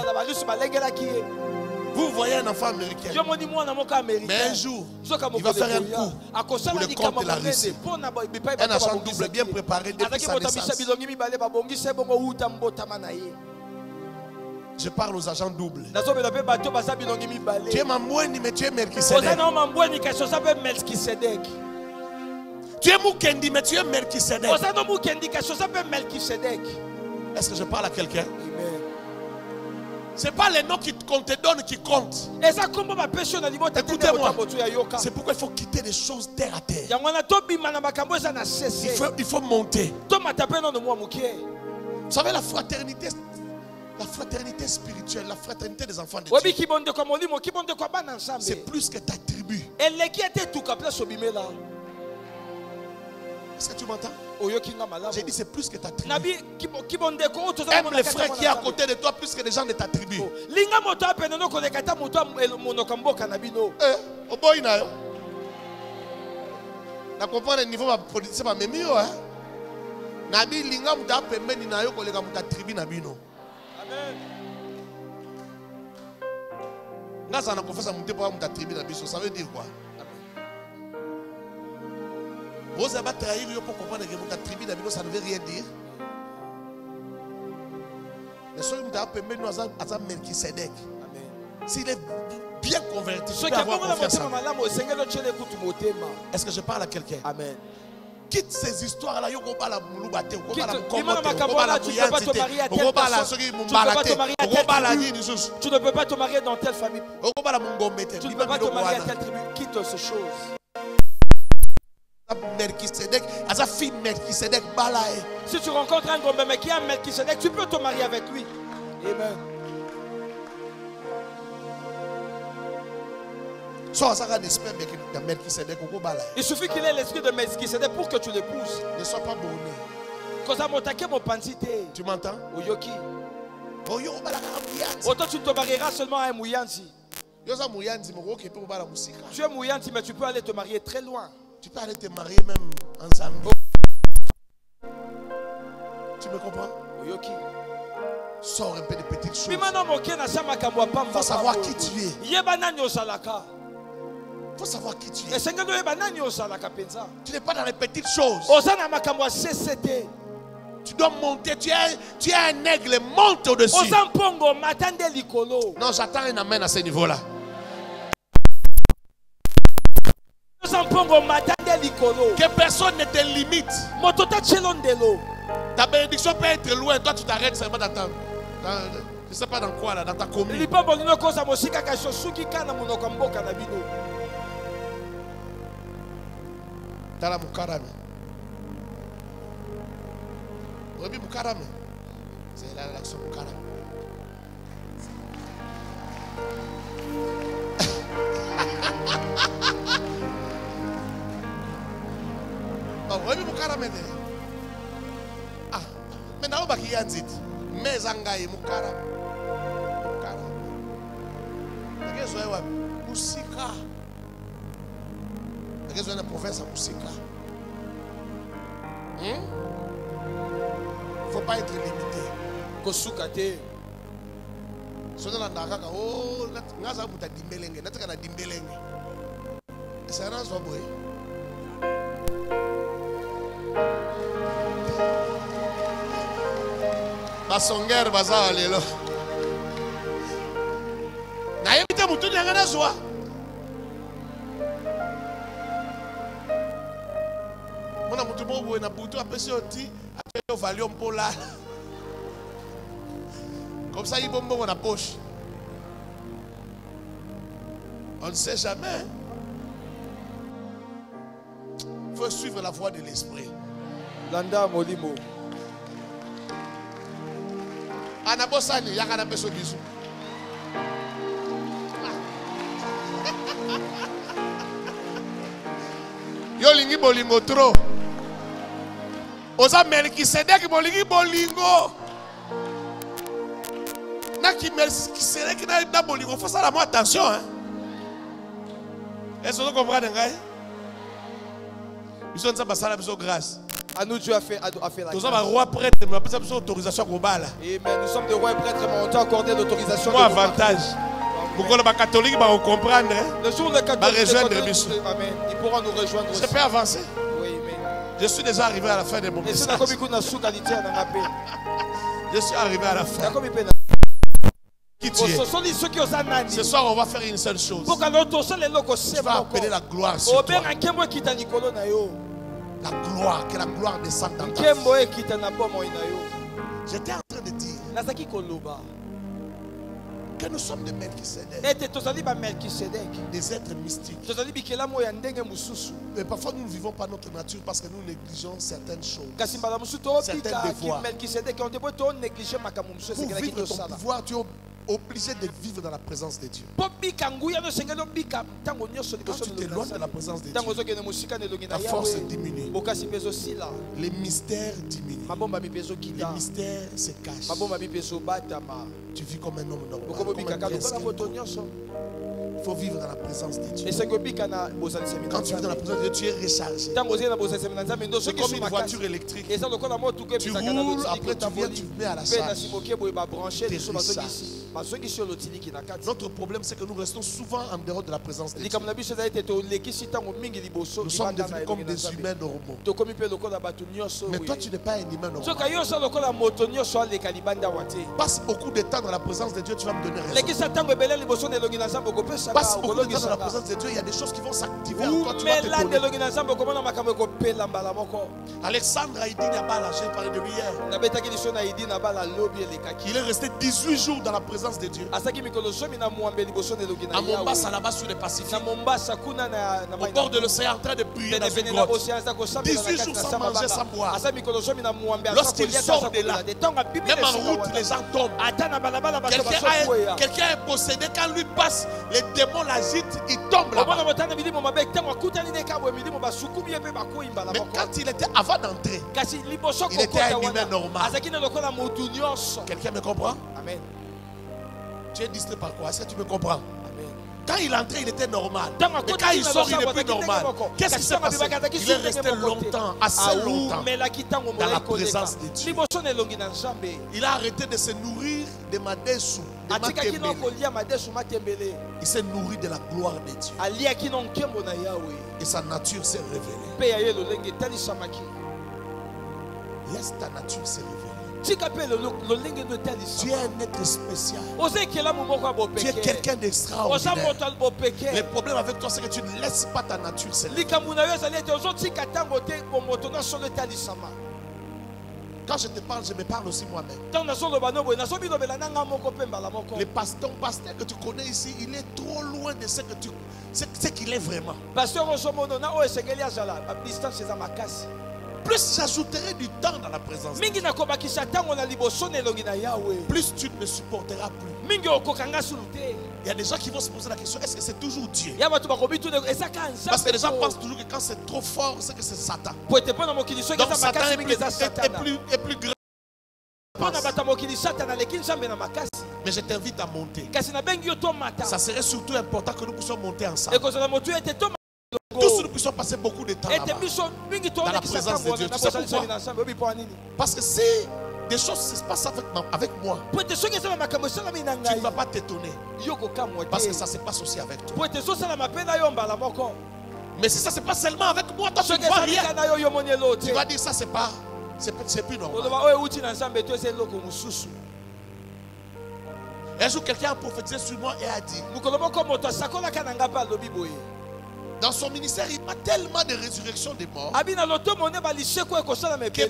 Vous voyez un enfant américain, mais un jour, il va faire un coup pour le compte de la Russie. Un agent double bien préparé depuis sa naissance. Je parle aux agents doubles. Tu es Mamboueni, mais tu es Melchisedec. Tu es Mukendi, mais tu es Melchisedec. Est-ce que je parle à quelqu'un? Ce n'est pas les noms qu'on te donne qui comptent. Écoutez-moi. C'est pourquoi il faut quitter les choses terre à terre. Il faut monter. Vous savez, la fraternité spirituelle, la fraternité des enfants de Dieu, c'est plus que ta tribu. Est-ce que tu m'entends? J'ai dit c'est plus que ta tribu. Aime les frères qui sont à côté de toi plus que les gens de ta tribu. Tu comprends le niveau de politique, mais mieux, hein? Nabi linga muta pembeni na yo kolega muta tribu na bino. Amen. Ngasa na confessa muta pour muta tribu na biso, ça veut dire quoi? Vous avez trahi pour comprendre que muta tribu na bino ça ne veut rien dire. Mais celui muta pembeni na za Melchisedec. Amen. S'il est bien converti, tu peux avoir confiance en lui. Est-ce que je parle à quelqu'un? Amen. Quitte ces histoires-là. Tu ne peux pas te marier dans telle famille. Tu ne peux pas te marier à telle tribu. Quitte ces choses. Si tu rencontres un Gombe qui a un Melchisedec, tu peux te marier avec lui. Amen. Il suffit qu'il ait l'esprit de Melchisedec pour que tu l'épouses. Ne sois pas bonné. Tu m'entends? Autant tu te marieras seulement à un Mouyanzi. Tu es Mouyanzi, mais tu peux aller te marier très loin. Tu peux aller te marier même en Zambie. Tu me comprends? Sors un peu de petites choses. Il faut savoir qui tu es. Il faut savoir qui tu es. Tu n'es pas dans les petites choses. Tu dois monter. Tu es un aigle. Monte au-dessus. Non, j'attends un amen à ce niveau-là. Que personne ne te limite. Ta bénédiction peut être loin. Toi, tu t'arrêtes seulement d'attendre. Je ne sais pas dans quoi là, dans ta commune. Oyebi Mukara me. C'est la l'action Mukara. Oyebi Mukara me. Ah, maintenant on va qui a dit. Mais angaye Mukara. Mukara. Qu'est-ce que c'est Musika. Qu'est-ce que c'est la province à Musika? Il ne faut pas être limité. Kosukate. Sona na ndaka oh ngaza muta dimbelenge nataka na dimbelenge. C'est un anzo boy. Basongere baza lelo. Na yebite mutu nyanga na zwa. Mona mutu bobo na butu apesi oti apesi valium pola. Comme ça il bombe dans poche. On ne sait jamais. Il faut suivre la voie de l'esprit. Landa molimo. Anabosani yakana peso bisu. Yo lingi bolingo trop. Oza Melkisedek bolingi bolingo. Na ki Melkisedek na bolingo. Faut ça la moi attention hein. Est-ce que vous comprenez ngai? Ils sont ça basala besoin grâce. À nous Dieu a fait la grâce. Nous sommes un roi prêtre, mais on a besoin d'autorisation globale. Amen. Nous sommes des rois et prêtres, mais on t'a accordé l'autorisation. Moi avantage. Pourquoi les catholiques vont comprendre? Le jour où les catholiques Amen. Ils pourront nous rejoindre. Je peux avancer. Oui, amen. Je suis déjà arrivé à la fin de mon message. Je suis arrivé à la fin. Qui tu es? Ce soir, on va faire une seule chose. Tu vas appeler la gloire sur toi. La gloire, que la gloire descende dans ta vie. J'étais en train de dire que nous sommes des Melkisedek, des êtres mystiques. Mais parfois nous ne vivons pas notre nature parce que nous négligeons certaines choses, certains devoirs. Pour vivre ton pouvoir, tu es obligé de vivre dans la présence de Dieu. Quand tu t'éloignes de la présence de Dieu, ta force diminue. Les mystères diminuent. Les mystères se cachent. Tu vis comme un homme normal. Il faut vivre dans la présence de Dieu. Quand tu vis dans la présence de Dieu, tu es rechargé. C'est comme une voiture électrique. Tu roules, après tu viens, tu mets à la charge. Tu es rechargé. Notre problème, c'est que nous restons souvent en dehors de la présence de Dieu. Nous sommes devenus comme des humains normaux. Mais toi, tu n'es pas un humain normal. Passe beaucoup de temps dans la présence de Dieu, tu vas me donner raison. Passe beaucoup de temps dans la présence de Dieu, il y a des choses qui vont s'activer en toi, tu vas te donner. Alexandre Haïdine Abala, j'ai parlé de lui hier. Il est resté 18 jours dans la présence de Dieu. À Mombasa, là-bas sur le Pacifique. Au bord de l'océan, en train de prier dans une grotte. 18 jours sans manger, sans boire. Lorsqu'il sort de là, même en route, les gens tombent. Quelqu'un est possédé, quand lui passe, les démons l'agitent, il tombe là-bas. Mais quand il était avant d'entrer, il était un humain normal. Quelqu'un me comprend? Amen. Tu es distrait par quoi? Est-ce que tu me comprends? Quand il entrait, il était normal. Mais quand il sort, il n'est plus normal. Qu'est-ce qui s'est passé? Il est resté longtemps, assez longtemps, dans la présence de Dieu. Il a arrêté de se nourrir de Madesu, de Matembele. Il s'est nourri de la gloire de Dieu. Et sa nature s'est révélée. Laisse ta nature se révéler. Tu es un être spécial. Tu es quelqu'un d'extraordinaire. Le problème avec toi, c'est que tu ne laisses pas ta nature s'élever. Quand je te parle, je me parle aussi moi-même. Le pasteur que tu connais ici, il est trop loin de ce qu'il est vraiment. plus j'ajouterai du temps dans la présence de Dieu, plus tu ne me supporteras plus. Il y a des gens qui vont se poser la question, est-ce que c'est toujours Dieu? Parce que les gens pensent toujours que quand c'est trop fort, c'est que c'est Satan. Donc Satan est plus grand. Mais je t'invite à monter. Ça serait surtout important que nous puissions monter ensemble. Tous nous puissions passer beaucoup de temps là-bas, dans la présence de Dieu. Tu sais pourquoi? Parce que si des choses se passent avec moi, tu ne vas pas t'étonner. Parce que ça se passe aussi avec toi. Mais si ça se passe seulement avec moi, toi tu ne vois rien. Tu vas dire ça c'est plus normal. Un jour quelqu'un a prophétisé sur moi et a dit, dans son ministère, il y a tellement de résurrection des morts que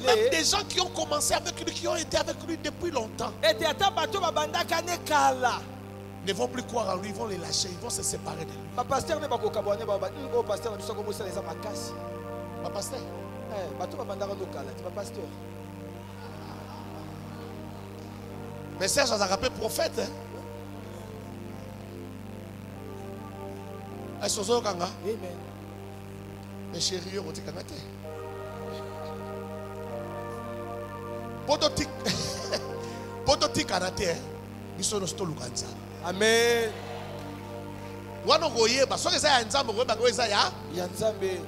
même des gens qui ont commencé avec lui, qui ont été avec lui depuis longtemps, ne vont plus croire en lui, ils vont les lâcher, ils vont se séparer de lui. Ma pasteur, mais Serge a rappelé prophète. Amen. Mais chérie, on dit Kanate. Podoti Kanate. Ils sont nos Luganza. Amen. Wano goye ba so que ça nzambe go ba go ça ya nzambe.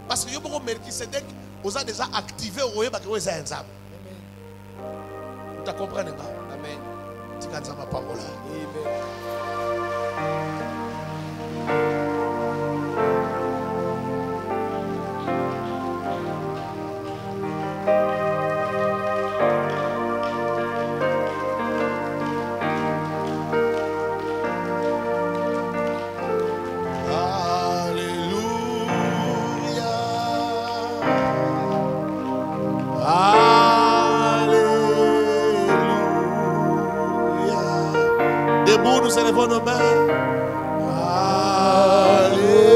Parce que yo boko Melchisedec osa déjà activé goye ba go ça nzambe. Amen. Tu comprends pas? Amen. Tu kanza ma parole. Amen. Debout, nous élevons nos mains. Hallelujah.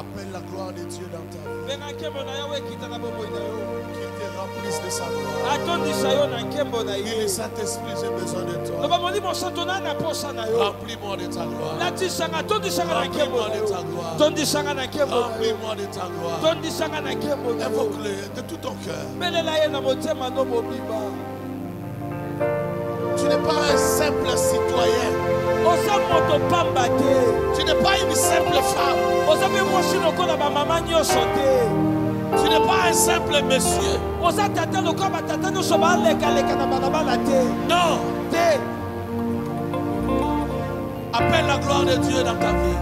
Appelle la gloire de Dieu dans ta vie. Qu'il te remplisse de sa gloire. Dis le Saint-Esprit, j'ai besoin de toi. Remplis-moi de ta gloire. Remplis-moi de ta gloire. Remplis-moi de ta gloire. Invoque-le de tout ton cœur. Tu n'es pas un simple citoyen. Tu n'es pas une simple femme. Tu n'es pas un simple monsieur. Non. Appelle la gloire de Dieu dans ta vie.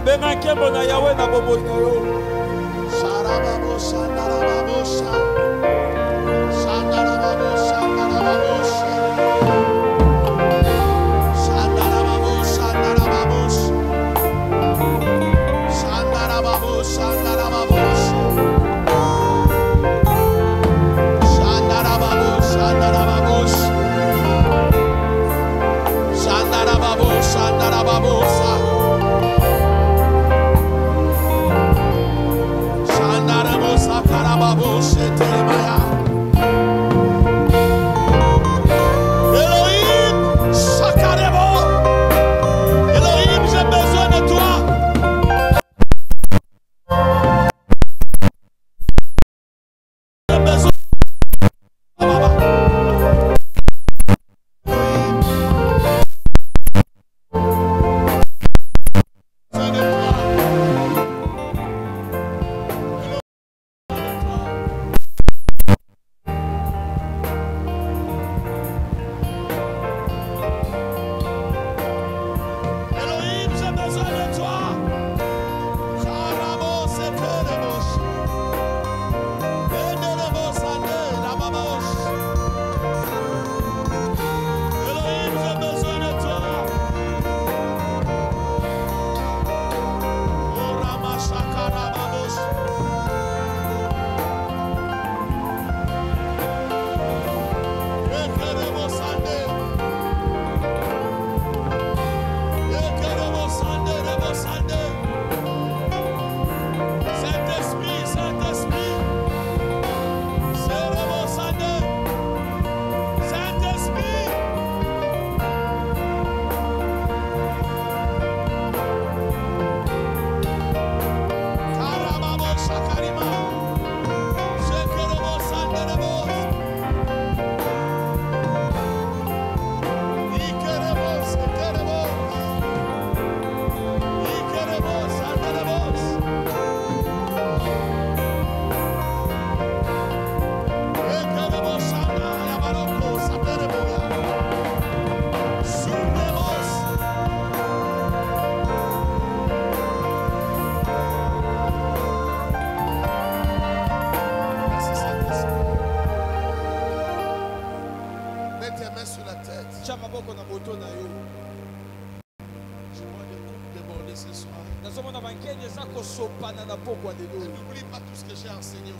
N'oublie pas tout ce que j'ai enseigné.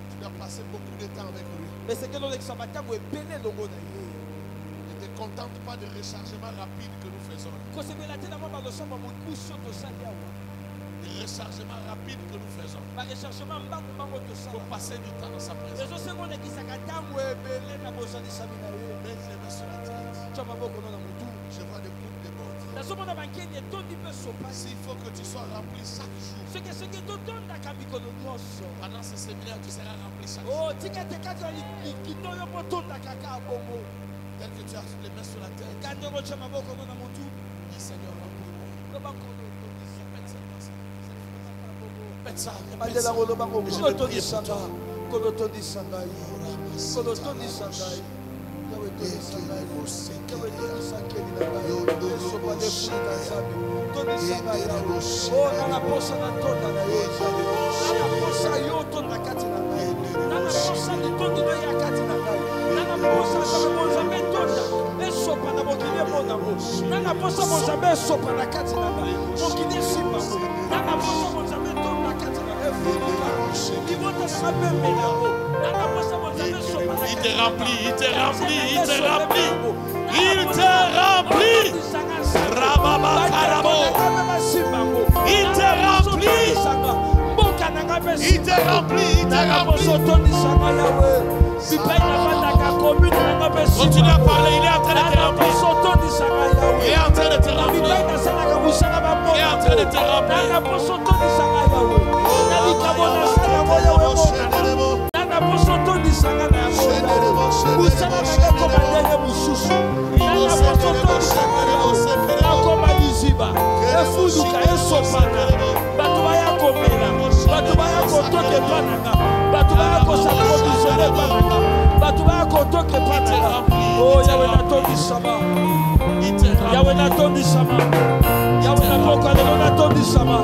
Tu dois passer beaucoup de temps avec lui. Ne te contente pas de rechargement rapide que nous faisons. Le rechargement rapide que nous faisons. Il faut passer du temps dans sa présence. Mets les mains sur la tête. Je vois des groupes débordés. S'il faut que tu sois rempli chaque jour. Pendant ce séminaire, tu seras rempli chaque jour. Tel que tu as les mains sur la tête. Dis Seigneur, remplis-moi. Faites ça. Je vais prier pour toi. Il te remplit, il te remplit, il te remplit. Il te remplit. Il te remplit. Il te remplit, il te remplit. Continue à parler, il est en train de te remplir. Il est en train de te remplir. Il est en train de te remplir. Oh, Yahweh n'attendit sama. Yahweh n'attendit sama. Yahweh n'attendit sama.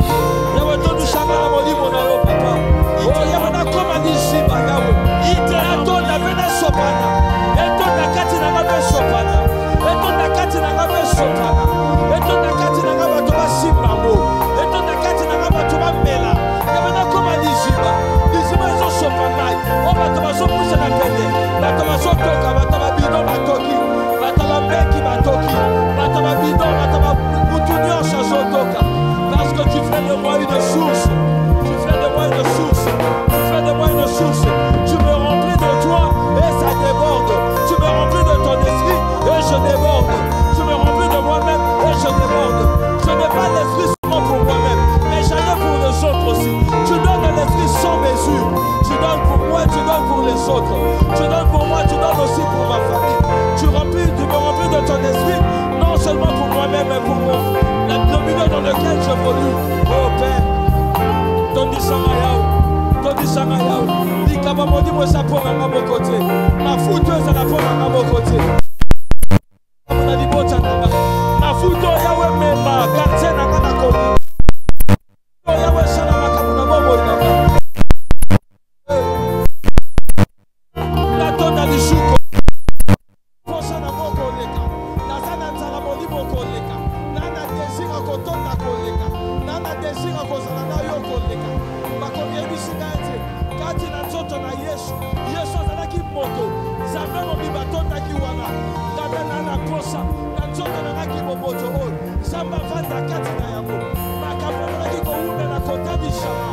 Yahweh n'attendit sama na molimo na yo papa. Oh, Yahweh n'akoma liziba Yahweh. Etonda bena sopana. Etonda kati na ngabe sopana. Etonda kati na ngabe sopana. Etonda kati na ngabe to basimba mo. Etonda kati na ngabe to bamela. Yahweh n'akoma liziba. Liziba zo sopana. O bato bazo pusa na pende. Bato bazo toka, bato babido batoki. Bato babeki batoki. Bato babido, bato babutunyo chazo toka. Parce que tu fais de moi une source. Tu fais de moi une source. Tu fais de moi une source. Tu me remplis de toi et ça déborde. Tu me remplis de ton esprit et je déborde. Tu me remplis de moi-même et je déborde. Je n'ai pas l'esprit seulement pour moi-même, mais j'en ai pour les autres aussi. Tu donnes l'esprit sans mesure. Tu donnes pour moi, tu donnes pour les autres. Tu donnes pour moi, tu donnes aussi pour ma famille. Tu me remplis de ton esprit, non seulement pour moi-même, mais pour moi. Le milieu dans lequel j'évolue. Oh Père, Tondi Samayao, Tondi Samayao, Likabamodi Mosa pour un bon côté. Ma fouteuse à la pour un bon côté. Ma fouteuse Yahweh Mema, quartier Nagana Kodi. Yahweh Shalama Kamuna Bobo Nagana. La tonne à l'Ishuko. Posana Moko Leka. Nazana Salamodi Moko Leka. Nana Desira Kotonda Koleka. Nana Desira Kozana Yoko Leka. Bakomi Ebisigante. Kati na Zoto na Yesu. Yesu Zanaki Moto. Zameno Bibatonda Kiwana. Dabe Nana Posa. Nanzoto Nanaki Boboto. Zamba Vanda Kati na Yango. Makapona Naki Koune na Kota di Shama.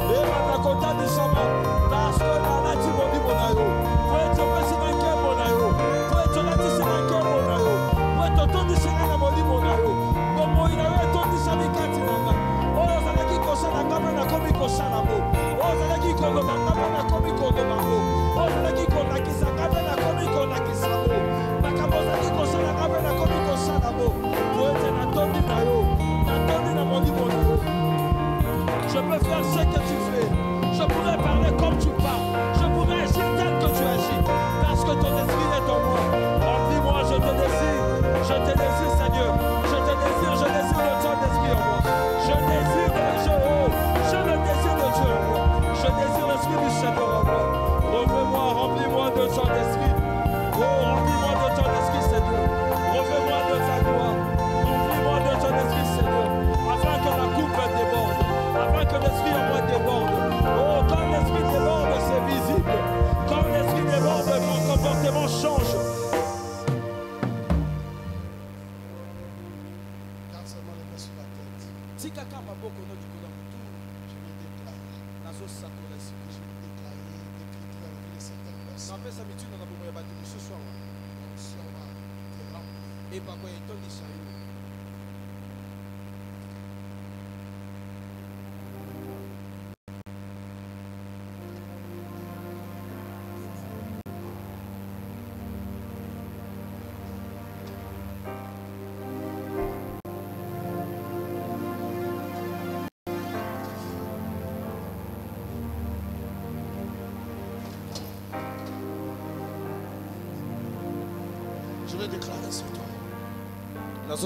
Eva na Kota di Shama. Parce que Nana Timoni Bonayo. Poeto Presidente Bonayo. Poeto Lati Sinanke Bonayo. Poeto Tondi Sinana Moli Bonayo. Bomo Inawe Tondi Sanikati Nanga. Oyo Zanaki Kosana Kama na Komi Kosana Mo. Oyo Zanaki Kogoma Kama na Komi Kogoma Mo. Oyo Zanaki Konakisa Kama na Komi Konakisa Mo. Makamo Zanaki Kosana Kama na Komi Kosana Mo. Poeto na Tondi Nayo. Na Tondi na Moli Bonayo. Je peux faire ce que tu fais. Je pourrais parler comme tu parles. Je pourrais agir tel que tu agis. Parce que ton esprit est en moi. Remplis-moi, je te désire. Je te désire, Seigneur. Je te désire de ton esprit en moi. Je désire de le désir de Dieu en moi. Je désire l'esprit du Seigneur en moi. Refais-moi, remplis-moi de ton esprit. Oh, remplis-moi de ton esprit, Seigneur. Refais-moi de ta gloire. Remplis-moi de ton esprit, Seigneur. Afin que la coupe déborde. Afin que l'esprit en moi déborde. Oh, quand l'esprit déborde, c'est visible. Quand l'esprit déborde, mon comportement change. Garde seulement les mains sur la tête. Je vais déclarer dans la vie de certaines personnes. On va te remplir. Je vais déclarer sur toi. Pendant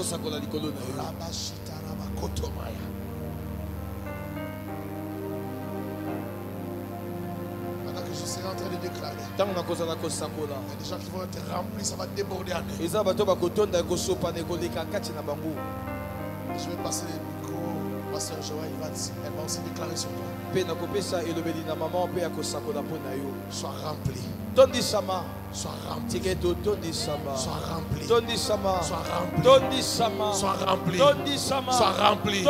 que je serai en train de déclarer, il y a des gens qui vont être remplis, ça va déborder en eux. Je vais passer le micro. Ma soeur Joël, elle va aussi déclarer sur toi. Sois rempli. Sois rempli. Sois rempli. Sois rempli. Sois rempli.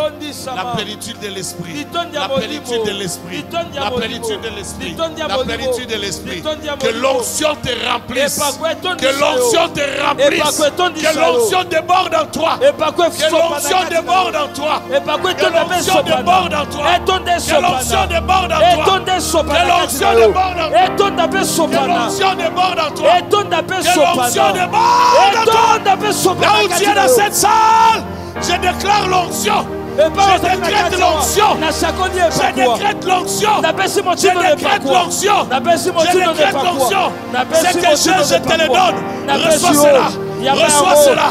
La plénitude de l'esprit. La plénitude de l'esprit. La plénitude de l'esprit. La plénitude de l'esprit. Que l'onction te remplisse. Que l'onction te remplisse. Que l'onction déborde en toi. Que l'onction déborde en toi. Que l'onction déborde en toi. Que l'onction déborde en toi. Que l'onction déborde en toi. Que l'onction déborde en toi. Que l'onction déborde en toi. Là où tu es dans cette salle, je déclare l'onction. Je décrète l'onction. Je décrète l'onction. Je décrète l'onction. Je décrète l'onction. C'est que je te le donne. Reçois cela. Reçois cela.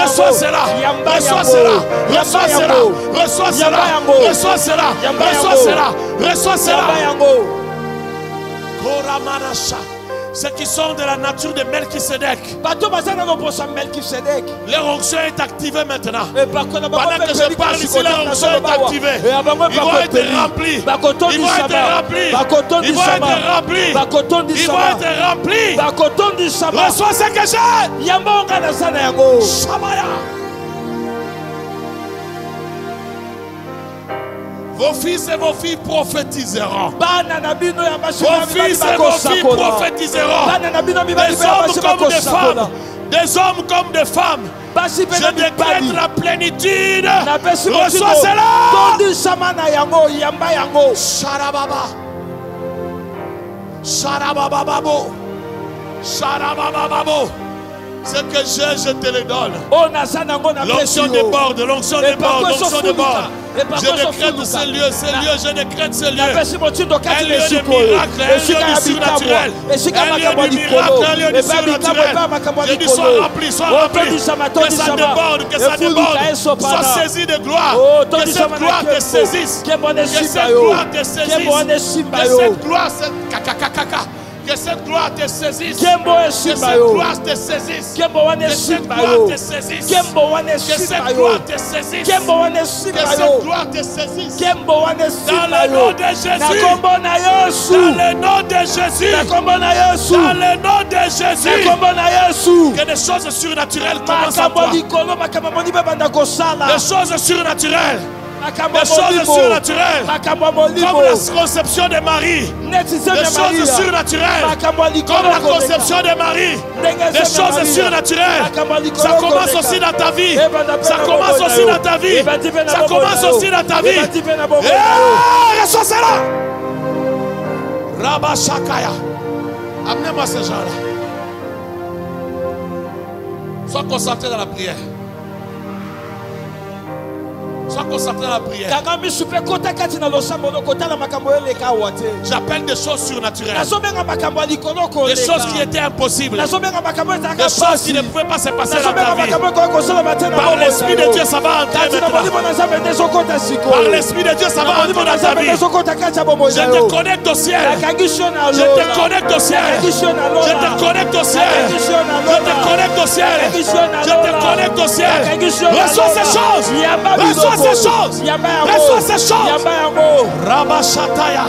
Reçois cela. Reçois cela. Reçois cela. Reçois cela. Reçois cela. Reçois cela. Reçois cela. Koramanasha. Ceux qui sont de la nature de Melchisedec. Leur onction est activée maintenant. Pendant que je parle ici, leur onction est activée. Ils vont être remplis. Ils vont être remplis. Ils vont être remplis. Ils vont être remplis. Reçois ce que j'ai. Shamaya. Vos fils et vos filles prophétiseront. Vos fils et vos filles prophétiseront. Des hommes comme des femmes. Des hommes comme des femmes. Je décrète la plénitude. Reçois cela. Sharababa. Sharabababo. Sharabababo. Ce que j'ai, je te le donne. L'onction déborde, l'onction déborde, l'onction déborde. Je décrète ce lieu, je décrète ce lieu. Un lieu de miracle, un lieu du surnaturel. Un lieu du miracle, un lieu du surnaturel. Je dis sois rempli, sois rempli. Que ça déborde, que ça déborde. Sois saisi de gloire. Que cette gloire te saisisse. Que cette gloire te saisisse. Que cette gloire que cette gloire te saisisse. Que cette gloire te saisisse. Que cette gloire te saisisse. Que cette gloire te saisisse. Que cette gloire te saisisse. Dans le nom de Jésus. Dans le nom de Jésus. Dans le nom de Jésus. Que des choses surnaturelles commencent à toi. Des choses surnaturelles. Des choses surnaturelles, comme la conception de Marie. Des choses surnaturelles, comme la conception de Marie. Des choses surnaturelles. Ça commence aussi dans ta vie. Ça commence aussi dans ta vie. Ça commence aussi dans ta vie. Reçois cela. Rabba Shakaya. Amenez-moi ces gens-là. Sois concentré dans la prière. Sois concentré dans la prière. J'appelle des choses surnaturelles. Des choses qui étaient impossibles. Des choses qui ne pouvaient pas se passer dans ta vie. Par l'Esprit de Dieu, ça va entrer maintenant. Par l'Esprit de Dieu, ça va entrer dans ta vie. Je te connecte au ciel. Je te connecte au ciel. Je te connecte au ciel. Je te connecte au ciel. Je te connecte au ciel. Reçois ces choses. Reçois ces choses. Reçois ces choses. Rabashataya.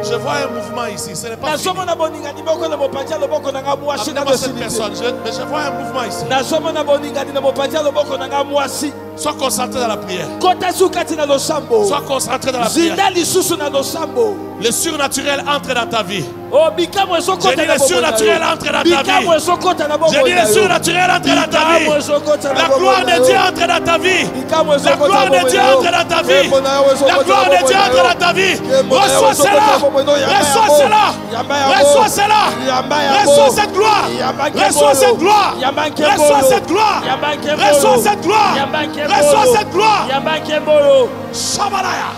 Je vois un mouvement ici. Ce n'est pas fini. Amenez-moi cette personne. Mais je vois un mouvement ici. Sois concentré dans la prière. Sois concentré dans la prière. Le surnaturel entre dans ta vie. Je dis le surnaturel entre dans ta vie. Je dis le surnaturel entre dans ta vie. La gloire de Dieu entre dans ta vie. La gloire de Dieu entre dans ta vie. La gloire de Dieu entre dans ta vie. Reçois cela. Reçois cela. Reçois cela. Reçois cette gloire. Reçois cette gloire. Reçois cette gloire. Reçois cette gloire. Reçois cette gloire. Shabalaya.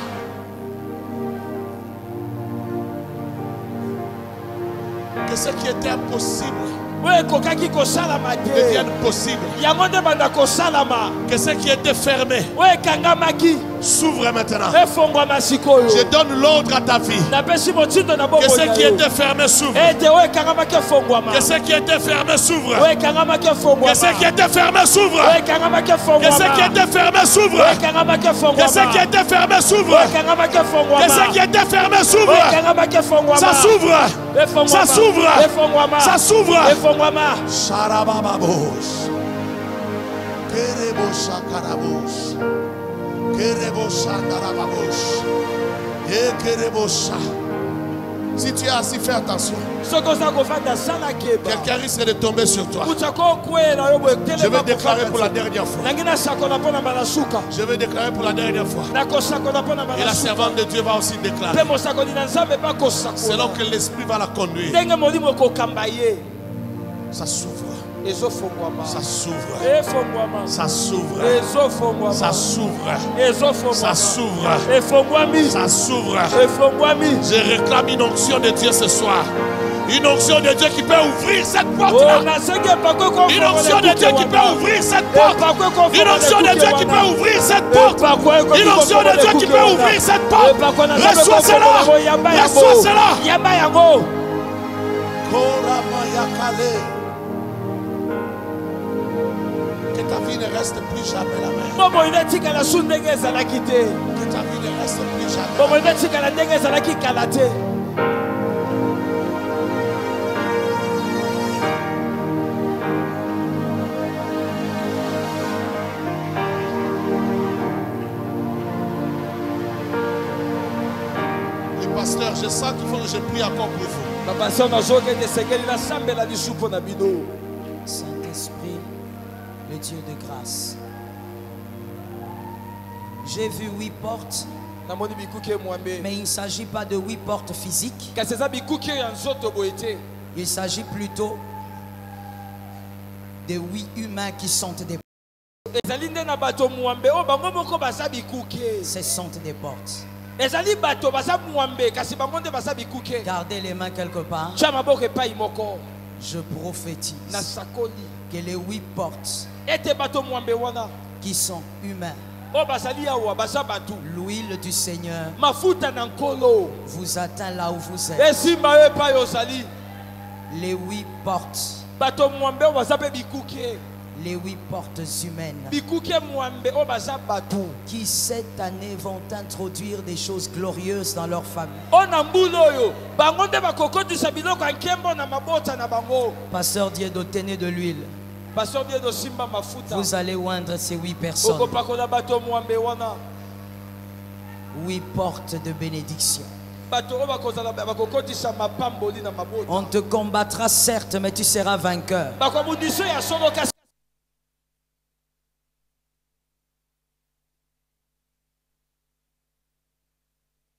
Que ce qui était impossible devienne possible. Que ce qui était fermé s'ouvre maintenant. Je donne l'ordre à ta vie. Que ce qui était fermé s'ouvre. Que ce qui était fermé s'ouvre. Que ce qui était fermé s'ouvre. Que ce qui était fermé s'ouvre. Que ce qui était fermé s'ouvre. Que ce qui était fermé s'ouvre. Ça s'ouvre. Ça s'ouvre. Ça s'ouvre. Si tu es assis, fais attention. Quelqu'un risque de tomber sur toi. Je vais déclarer pour la dernière fois. Je vais déclarer pour la dernière fois. Et la servante de Dieu va aussi déclarer. Selon que l'Esprit va la conduire. Ça s'ouvre. Ça s'ouvre. Ça s'ouvre. Ça s'ouvre. Ça s'ouvre. Ça s'ouvre. Je réclame une onction de Dieu ce soir. Une onction de Dieu qui peut ouvrir cette porte-là. Une onction de Dieu qui peut ouvrir cette porte. Une onction de Dieu qui peut ouvrir cette porte. Une onction de Dieu qui peut ouvrir cette porte. Reçois cela. Reçois cela. Que ta vie ne reste plus jamais la même. Que ta vie ne reste plus jamais. Le pasteur, je sens qu'il faut que je prie encore pour vous. Saint-Esprit, le Dieu de grâce. J'ai vu 8 portes, mais il ne s'agit pas de 8 portes physiques. Il s'agit plutôt de 8 humains qui sentent des portes. Ce sont des portes. Gardez les mains quelque part. Je prophétise que les 8 portes qui sont humains, l'huile du Seigneur vous atteint là où vous êtes. Les 8 portes, les 8 portes humaines qui cette année vont introduire des choses glorieuses dans leur famille. Pasteur Dieu, tenez de l'huile. Vous allez oindre ces 8 personnes. 8 portes de bénédiction. On te combattra certes, mais tu seras vainqueur.